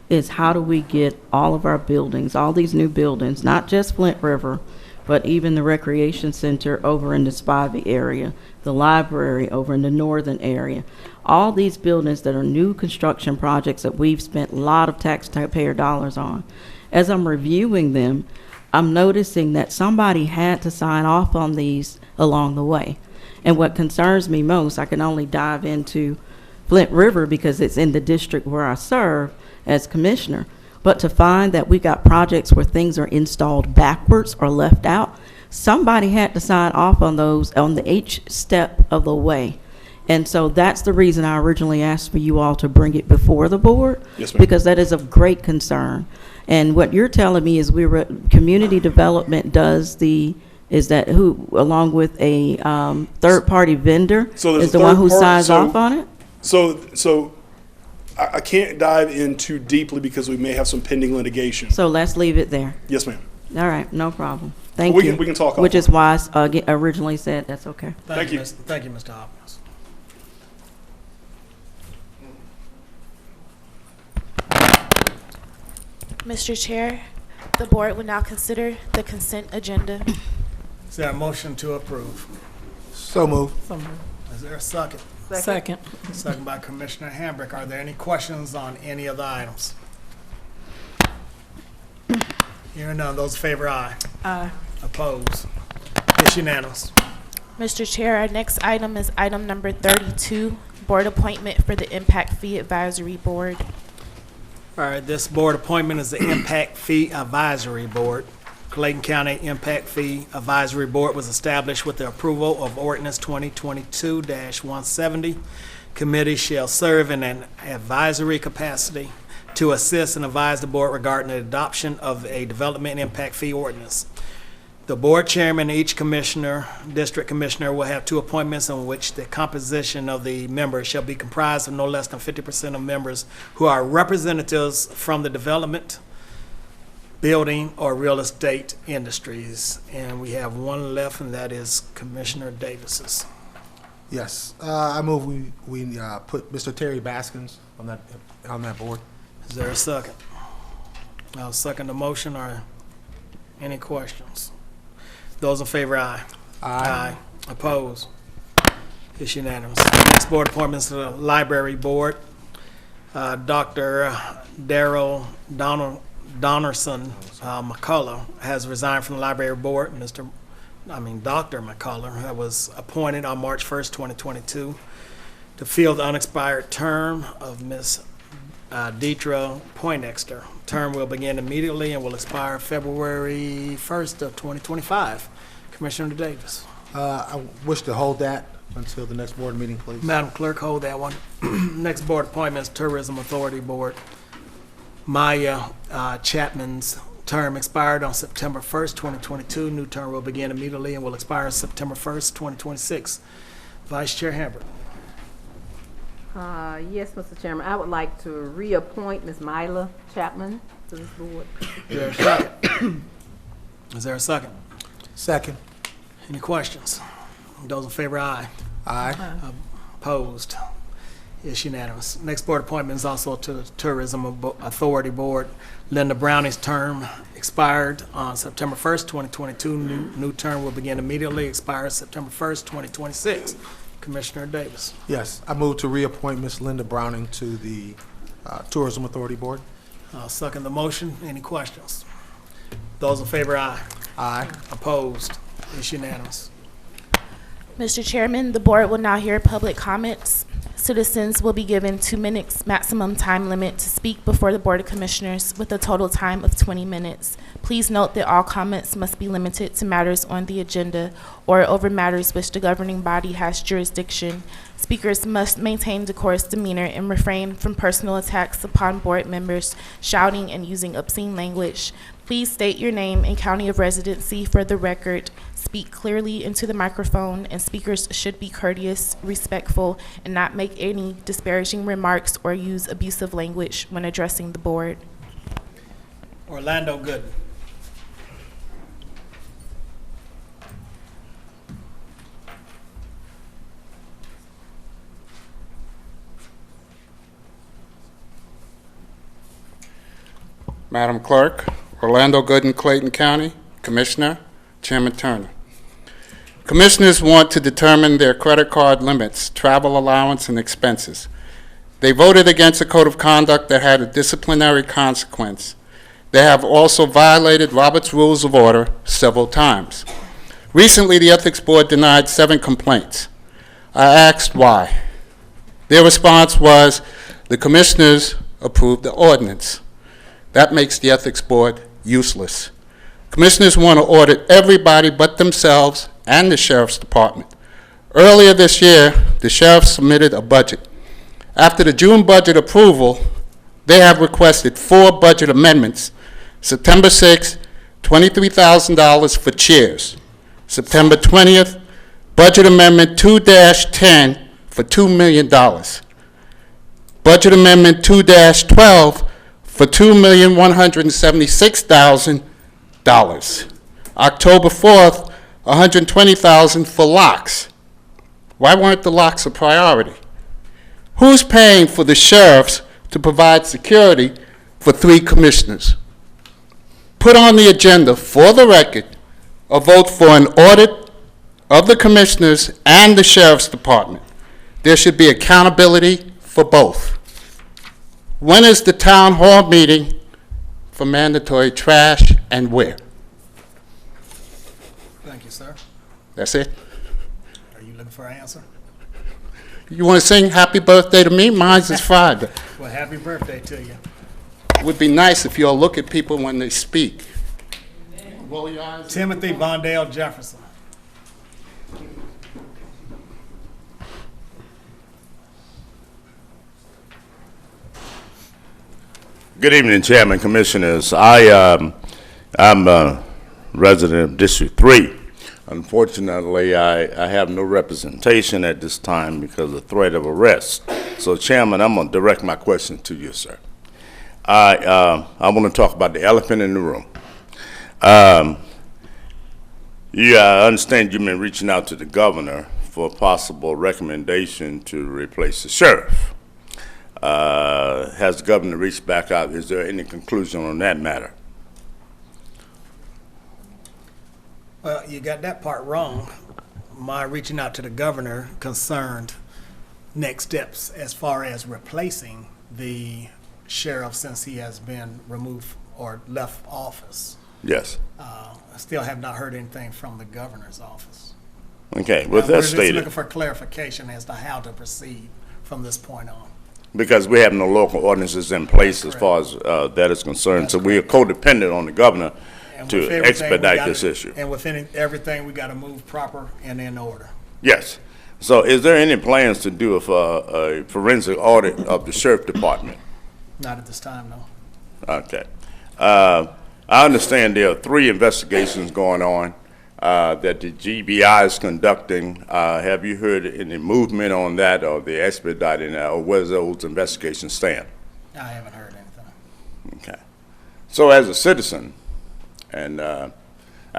is how do we get all of our buildings, all these new buildings, not just Flint River, but even the recreation center over in the Spivey area, the library over in the northern area, all these buildings that are new construction projects that we've spent a lot of taxpayer dollars on. As I'm reviewing them, I'm noticing that somebody had to sign off on these along the way. And what concerns me most, I can only dive into Flint River because it's in the district where I serve as commissioner, but to find that we got projects where things are installed backwards or left out, somebody had to sign off on those on each step of the way. And so that's the reason I originally asked for you all to bring it before the board. Yes, ma'am. Because that is of great concern. And what you're telling me is community development does is that who, along with a third-party vendor, So there's is a the one who third party- signs off on it? So I can't dive in too deeply because we may have some pending litigation. So let's leave it there. Yes, ma'am. All right, no problem. Thank We you. can talk Which offline. is why I originally said that's okay. Thank you. Thank you, Mr. Hopkins. Mr. Chair, the board will now consider the consent agenda. Is there a motion to approve? So moved. Is there a second? Second. Second by Commissioner Hambrick. Are there any questions on any of the items? Hearing none, those in favor, aye. Aye. Opposed? It's unanimous. Mr. Chair, our next item is item number 32, board appointment for the Impact Fee Advisory Board. All right, this board appointment is the Impact Fee Advisory Board. Clayton County Impact Fee Advisory Board was established with the approval of Ordinance 2022-170. Committee shall serve in an advisory capacity to assist and advise the board regarding the adoption of a development impact fee ordinance. The board chairman and each district commissioner will have two appointments in which the composition of the members shall be comprised of no less than 50% of members who are representatives from the development, building, or real estate industries. And we have one left, and that is Commissioner Davis's. Yes, I move we put Mr. Terry Baskins on that board. Is there a second? I'll second the motion. Or any questions? Those in favor, aye. Aye. Opposed? It's unanimous. Next board appointment is to the Library Board. Dr. Daryl Donnerson McCullough has resigned from the Library Board. Dr. McCullough was appointed on March 1st, 2022 to fill the unexpired term of Ms. Deetra Poindexter. Term will begin immediately and will expire February 1st of 2025. Commissioner Davis. I wish to hold that until the next board meeting, please. Madam Clerk, hold that one. Next board appointment is Tourism Authority Board. Maya Chapman's term expired on September 1st, 2022. New term will begin immediately and will expire September 1st, 2026. Vice Chair Hambrick. Yes, Mr. Chairman, I would like to reappoint Ms. Myla Chapman to this board. Is there a second? Is there a second? Second. Any questions? Those in favor, aye. Aye. Opposed? It's unanimous. Next board appointment is also to the Tourism Authority Board. Linda Browning's term expired on September 1st, 2022. New term will begin immediately, expire September 1st, 2026. Commissioner Davis. Yes, I move to reappoint Ms. Linda Browning to the Tourism Authority Board. I'll second the motion. Any questions? Those in favor, aye. Aye. Opposed? It's unanimous. Mr. Chairman, the board will now hear public comments. Citizens will be given 2 minutes maximum time limit to speak before the Board of Commissioners with a total time of 20 minutes. Please note that all comments must be limited to matters on the agenda or over matters which the governing body has jurisdiction. Speakers must maintain decorous demeanor and refrain from personal attacks upon board members, shouting, and using obscene language. Please state your name and county of residency for the record. Speak clearly into the microphone, and speakers should be courteous, respectful, and not make any disparaging remarks or use abusive language when addressing the board. Orlando Gooden. Madam Clerk, Orlando Gooden, Clayton County, Commissioner, Chairman Turner. Commissioners want to determine their credit card limits, travel allowance, and expenses. They voted against a code of conduct that had a disciplinary consequence. They have also violated Robert's Rules of Order several times. Recently, the Ethics Board denied 7 complaints. I asked why. Their response was, the commissioners approved the ordinance. That makes the Ethics Board useless. Commissioners want to audit everybody but themselves and the Sheriff's Department. Earlier this year, the Sheriff submitted a budget. After the June budget approval, they have requested 4 budget amendments. September 6th, $23,000 for chairs. September 20th, Budget Amendment 2-10 for $2 million. Budget Amendment 2-12 for $2,176,000. October 4th, $120,000 for locks. Why weren't the locks a priority? Who's paying for the sheriffs to provide security for 3 commissioners? Put on the agenda, for the record, a vote for an audit of the commissioners and the Sheriff's Department. There should be accountability for both. When is the town hall meeting for mandatory trash and where? Thank you, sir. That's it? Are you looking for an answer? You want to sing happy birthday to me? Mine's is Friday. Well, happy birthday to you. It would be nice if you all look at people when they speak. Roll your eyes. Timothy Vondale Jefferson. Good evening, Chairman, Commissioners. I'm a resident of District 3. Unfortunately, I have no representation at this time because of threat of arrest. So, Chairman, I'm going to direct my question to you, sir. I want to talk about the elephant in the room. I understand you've been reaching out to the governor for a possible recommendation to replace the sheriff. Has the governor reached back out? Is there any conclusion on that matter? Well, you got that part wrong. My reaching out to the governor concerned next steps as far as replacing the sheriff since he has been removed or left office. Yes. I still have not heard anything from the governor's office. Okay, with We're that just stated, looking for clarification as to how to proceed from this point on. because we have no local ordinances in place as far as that is concerned, so we are codependent on the governor And to with everything, we expedite gotta- this issue. And within everything, we got to move proper and in order. Yes. So is there any plans to do a forensic audit of the sheriff department? Not at this time, no. Okay. I understand there are 3 investigations going on that the GBI is conducting. Have you heard any movement on that or the expediting that, or where those investigations stand? I haven't heard anything. Okay. So as a citizen, and I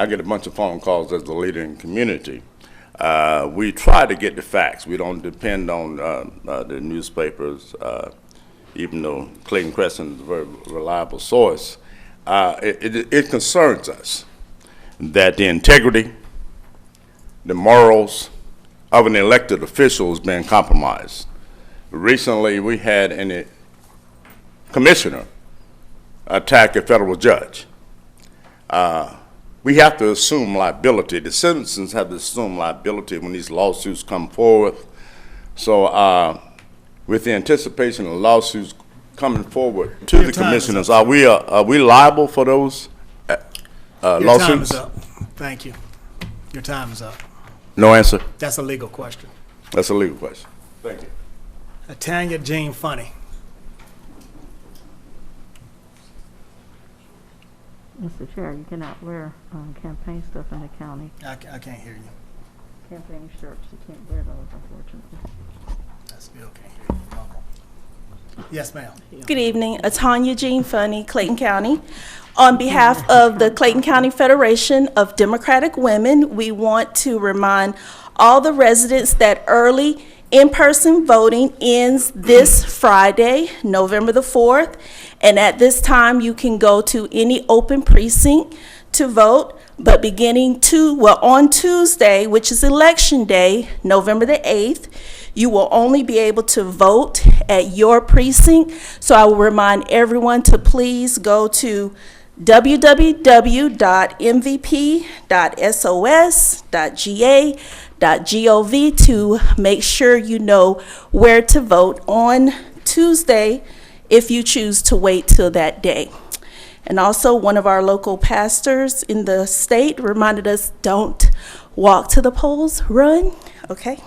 get a bunch of phone calls as the leader in the community, we try to get the facts. We don't depend on the newspapers, even though Clayton Crescent is a very reliable source. It concerns us that the integrity, the morals of an elected official is being compromised. Recently, we had a commissioner attack a federal judge. We have to assume liability. The citizens have to assume liability when these lawsuits come forward. So with the anticipation of lawsuits coming forward to the commissioners, are we liable for those Your lawsuits? time is up. Thank you. Your time is up. No answer? That's a legal question. That's a legal question. Thank you. Tanya Jean Funny. Mr. Chair, you cannot wear campaign stuff in the county. I can't hear you. Campaign shirts, you can't wear those, unfortunately. I still can't hear you. Yes, ma'am. Good evening, Tanya Jean Funny, Clayton County. On behalf of the Clayton County Federation of Democratic Women, we want to remind all the residents that early in-person voting ends this Friday, November the 4th. And at this time, you can go to any open precinct to vote. But on Tuesday, which is Election Day, November the 8th, you will only be able to vote at your precinct. So I will remind everyone to please go to www.mvp.sos.ga.gov to make sure you know where to vote on Tuesday if you choose to wait till that day. And also, one of our local pastors in the state reminded us, don't walk to the polls, run, okay?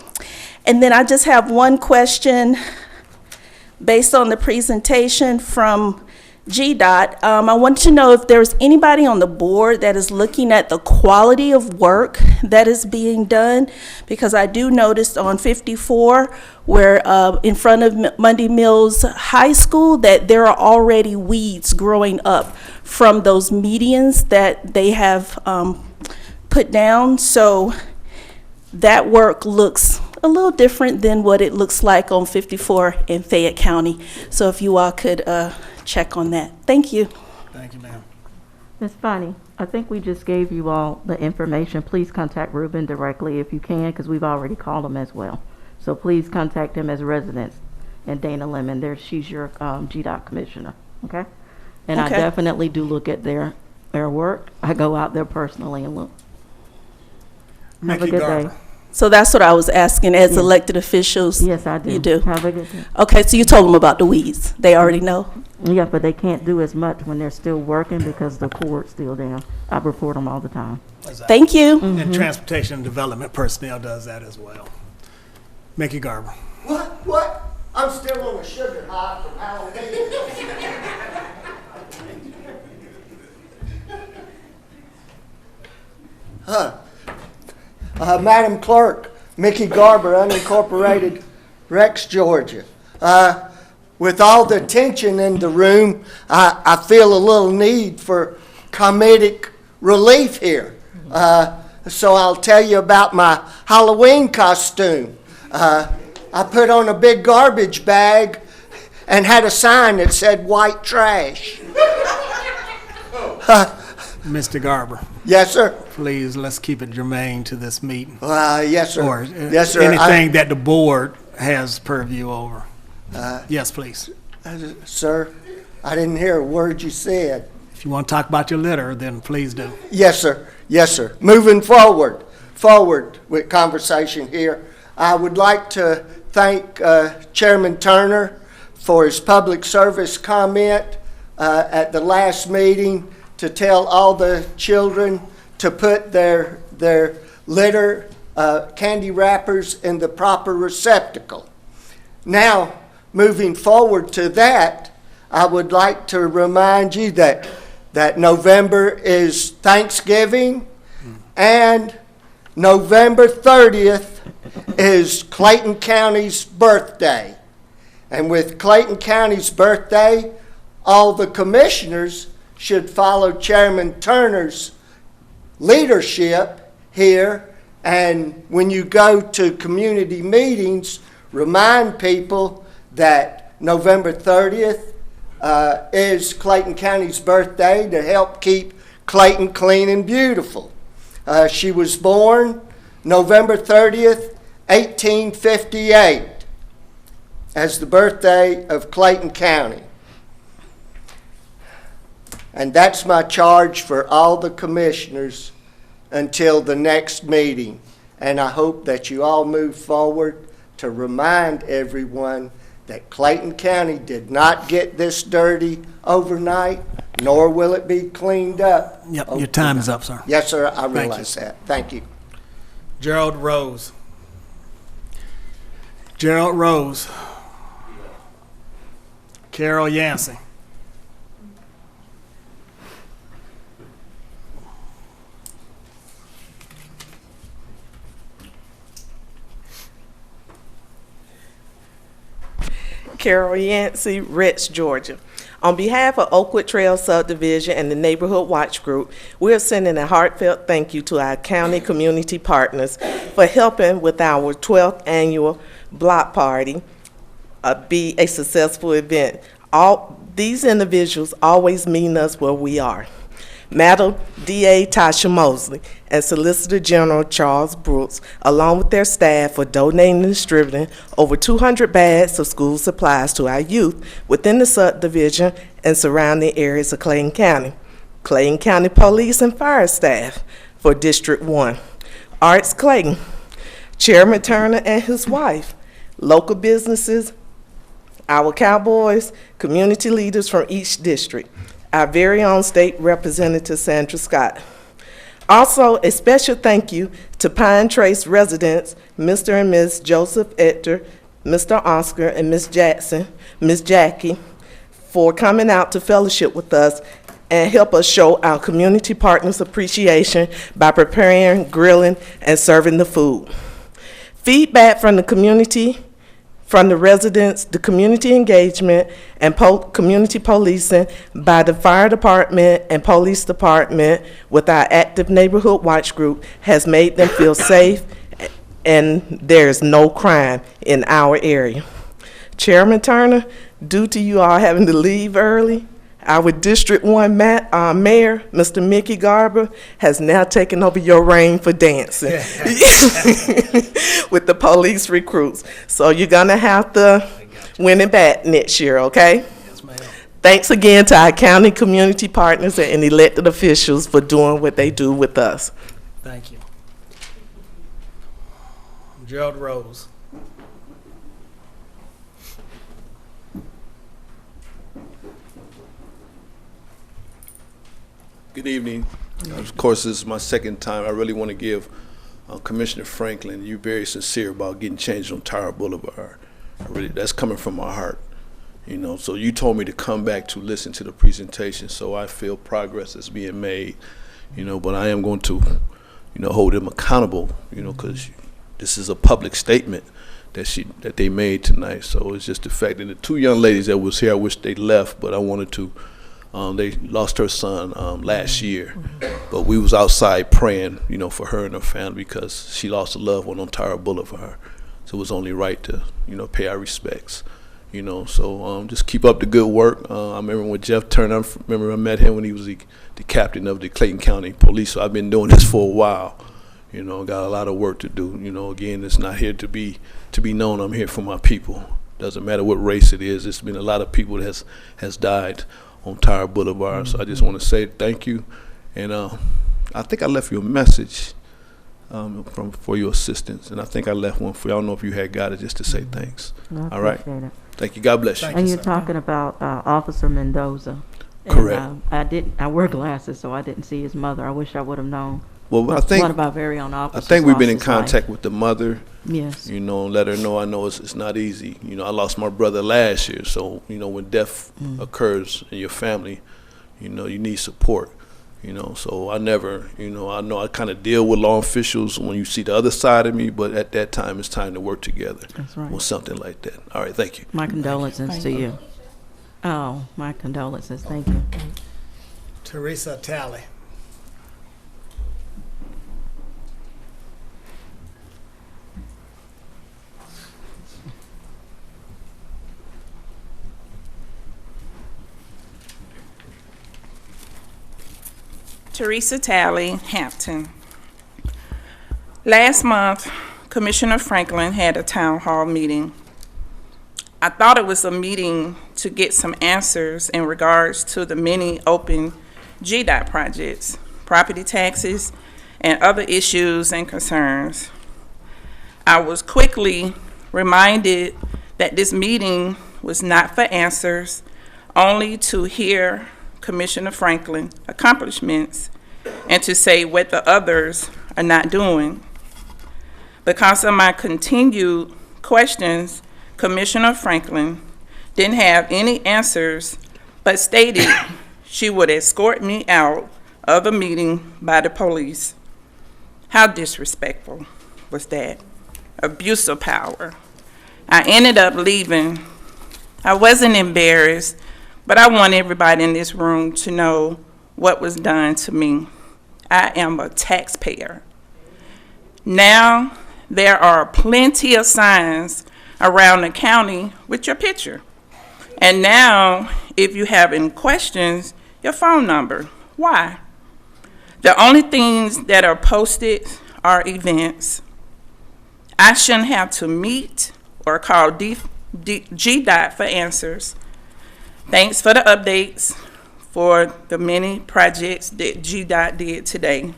And then I just have one question based on the presentation from GDOT. I want to know if there's anybody on the board that is looking at the quality of work that is being done, because I do notice on 54, where in front of Mundy Mills High School, that there are already weeds growing up from those medians that they have put down. So that work looks a little different than what it looks like on 54 in Fayette County. So if you all could check on that. Thank you. Thank you, ma'am. Ms. Bonnie, I think we just gave you all the information. Please contact Ruben directly if you can, because we've already called him as well. So please contact him as residents. And Dana Lemon, she's your GDOT commissioner, okay? And Okay. I definitely do look at their work. I go out there personally and look. Have a Mickey good Garber. day. So that's what I was asking as elected officials. Yes, I do. You do? Have a good day. Okay, so you told them about the weeds. They already know? Yeah, but they can't do as much when they're still working because the cord's still down. I report them all the time. Thank you. And Transportation and Development personnel does that as well. Mickey Garber. What? I'm still on a sugar high from Halloween. Madam Clerk, Mickey Garber, unincorporated Rex, Georgia. With all the tension in the room, I feel a little need for comedic relief here. So I'll tell you about my Halloween costume. I put on a big garbage bag and had a sign that said white trash. Mr. Garber. Yes, sir. Please, let's keep it germane to this meeting. Yes, sir. Or Yes, sir. anything that the board has purview over. Yes, please. Sir, I didn't hear a word you said. If you want to talk about your litter, then please do. Yes, sir. Yes, sir. Moving forward with conversation here, I would like to thank Chairman Turner for his public service comment at the last meeting to tell all the children to put their litter candy wrappers in the proper receptacle. Now, moving forward to that, I would like to remind you that November is Thanksgiving, and November 30th is Clayton County's birthday. And with Clayton County's birthday, all the commissioners should follow Chairman Turner's leadership here, and when you go to community meetings, remind people that November 30th is Clayton County's birthday to help keep Clayton clean and beautiful. She was born November 30th, 1858, as the birthday of Clayton County. And that's my charge for all the commissioners until the next meeting. And I hope that you all move forward to remind everyone that Clayton County did not get this dirty overnight, nor will it be cleaned up. Yep, your time is up, sir. Yes, sir, I Thank realize you. that. Thank you. Gerald Rose. Gerald Rose. Carol Yancey. Carol Yancey, Rex, Georgia. On behalf of Oakwood Trail Subdivision and the Neighborhood Watch Group, we are sending a heartfelt thank you to our county community partners for helping with our 12th annual block party be a successful event. All these individuals always meet us where we are. Madam DA Tasha Mosley, and Solicitor General Charles Brooks, along with their staff, for donating and distributing over 200 bags of school supplies to our youth within the subdivision and surrounding areas of Clayton County. Clayton County Police and Fire staff for District 1. Arts Clayton, Chairman Turner and his wife, local businesses, our cowboys, community leaders from each district, our very own state representative Sandra Scott. Also, a special thank you to Pine Trace residents, Mr. and Ms. Joseph Ector, Mr. Oscar, and Ms. Jackson, Ms. Jackie, for coming out to fellowship with us and help us show our community partners appreciation by preparing, grilling, and serving the food. Feedback from the community, from the residents, the community engagement, and community policing by the fire department and police department with our active neighborhood watch group has made them feel safe, and there's no crime in our area. Chairman Turner, due to you all having to leave early, our District 1 mayor, Mr. Mickey Garber, has now taken over your reign for dancing with the police recruits. So you're going to have to win it back next year, okay? Yes, ma'am. Thanks again to our county community partners and elected officials for doing what they do with us. Thank you. Gerald Rose. Good evening. Of course, this is my second time. I really want to give Commissioner Franklin, you're very sincere about getting changed on Tower Boulevard. That's coming from my heart. You know, so you told me to come back to listen to the presentation, so I feel progress is being made. You know, but I am going to, you know, hold them accountable. You know, because this is a public statement that they made tonight. So it's just the fact that the two young ladies that was here, I wish they left, but I wanted to. They lost her son last year, but we was outside praying, you know, for her and her family because she lost a loved one on Tower Boulevard. So it was only right to, you know, pay our respects, you know. So just keep up the good work. I remember when Jeff Turner, I met him when he was the captain of the Clayton County Police. So I've been doing this for a while, you know, got a lot of work to do. You know, again, it's not here to be known. I'm here for my people. Doesn't matter what race it is. There's been a lot of people that has died on Tower Boulevard. So I just want to say thank you. And I think I left you a message for your assistance. And I think I left one for you. I don't know if you had got it, just to say thanks. No, I all right. appreciate it. Thank you. God bless you. And you're talking about Officer Mendoza. Correct. And, I wear glasses, so I didn't see his mother. I wish I would have known. Well, I think one of our very own officers. I think we've been in lost his contact life. with the mother. Yes. You know, and let her know. I know it's not easy. You know, I lost my brother last year, so you know when death occurs in your family, you know you need support. You know, so I never, you know I kind of deal with law officials when you see the other side of me, but at that time it's time to work together. That's right. With something like that. All right, thank you. My condolences to you. Oh, my condolences. Thank you. Teresa Talley. Teresa Talley, Hampton. Last month, Commissioner Franklin had a town hall meeting. I thought it was a meeting to get some answers in regards to the many open GDOT projects, property taxes, and other issues and concerns. I was quickly reminded that this meeting was not for answers, only to hear Commissioner Franklin accomplishments and to say what the others are not doing. Because of my continued questions, Commissioner Franklin didn't have any answers, but stated she would escort me out of the meeting by the police. How disrespectful was that? Abuse of power. I ended up leaving. I wasn't embarrassed, but I want everybody in this room to know what was done to me. I am a taxpayer. Now, there are plenty of signs around the county with your picture. And now, if you have any questions, your phone number. Why? The only things that are posted are events. I shouldn't have to meet or call GDOT for answers. Thanks for the updates for the many projects that GDOT did today.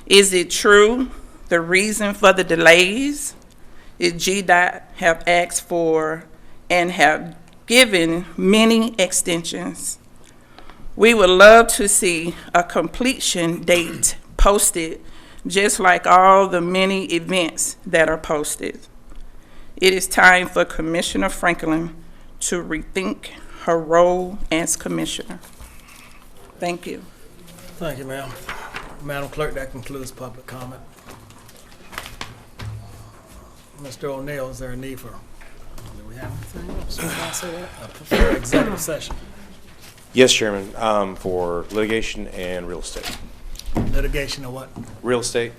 Is it true the reason for the delays is GDOT have asked for and have given many extensions? We would love to see a completion date posted, just like all the many events that are posted. It is time for Commissioner Franklin to rethink her role as commissioner. Thank you. Thank you, ma'am. Madam Clerk, that concludes public comment. Mr. O'Neill, is there a need for, do we have anything else? For executive session? Yes, Chairman, for litigation and real estate. Litigation or what? Real estate.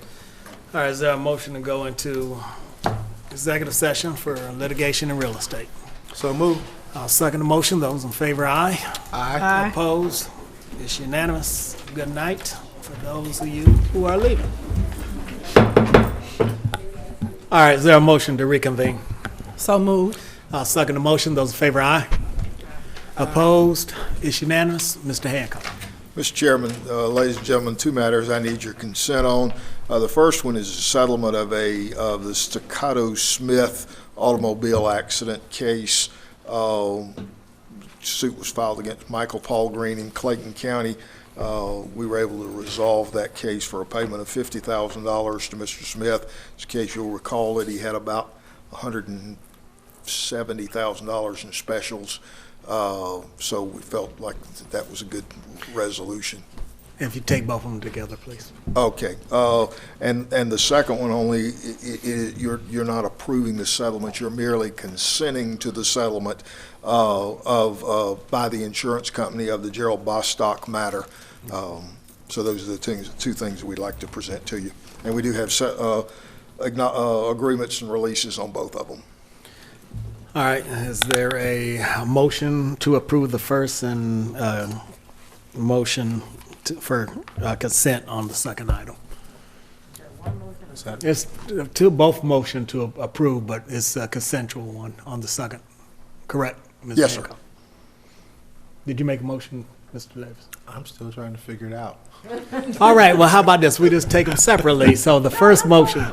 All right, is there a motion to go into executive session for litigation and real estate? So move. I'll second the motion. Those in favor, aye. Aye. Opposed? It's unanimous. Good night for those of you who are leaving. All right, is there a motion to reconvene? So moved. I'll second the motion. Those in favor, aye. Opposed? It's unanimous. Mr. Hancock. Mr. Chairman, ladies and gentlemen, two matters I need your consent on. The first one is a settlement of the Staccato Smith automobile accident case. Suit was filed against Michael Paul Green in Clayton County. We were able to resolve that case for a payment of $50,000 to Mr. Smith. This case, you'll recall that he had about $170,000 in specials. So we felt like that was a good resolution. If you take both of them together, please. Okay. And the second one only, you're not approving the settlement. You're merely consenting to the settlement by the insurance company of the Gerald Bostock matter. So those are the two things we'd like to present to you. And we do have agreements and releases on both of them. All right, is there a motion to approve the first and motion for consent on the second item? It's both motion to approve, but it's a consensual one on the second. Correct, Ms. Yes, Hancock? sir. Did you make a motion, Mr. Davis? I'm still trying to figure it out. All right, well, how about this? We just take them separately. So the first motion.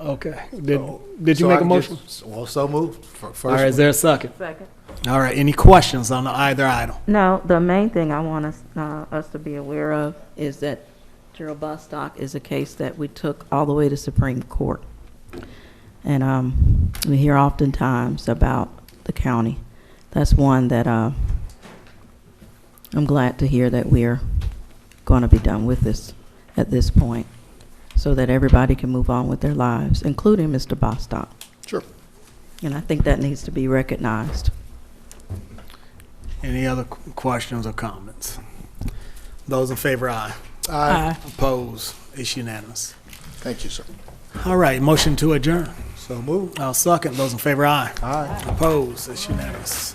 Okay. Did you make a motion? Well, so moved. First All right, is there a second? Second. All right, any questions on either item? No, the main thing I want us to be aware of is that Gerald Bostock is a case that we took all the way to Supreme Court. And we hear oftentimes about the county. That's one that I'm glad to hear that we're going to be done with this at this point, so that everybody can move on with their lives, including Mr. Bostock. Sure. And I think that needs to be recognized. Any other questions or comments? Those in favor, aye. Aye. Opposed? It's unanimous. Thank you, sir. All right, motion to adjourn. So moved. I'll second. Those in favor, aye. Aye. Opposed? It's unanimous.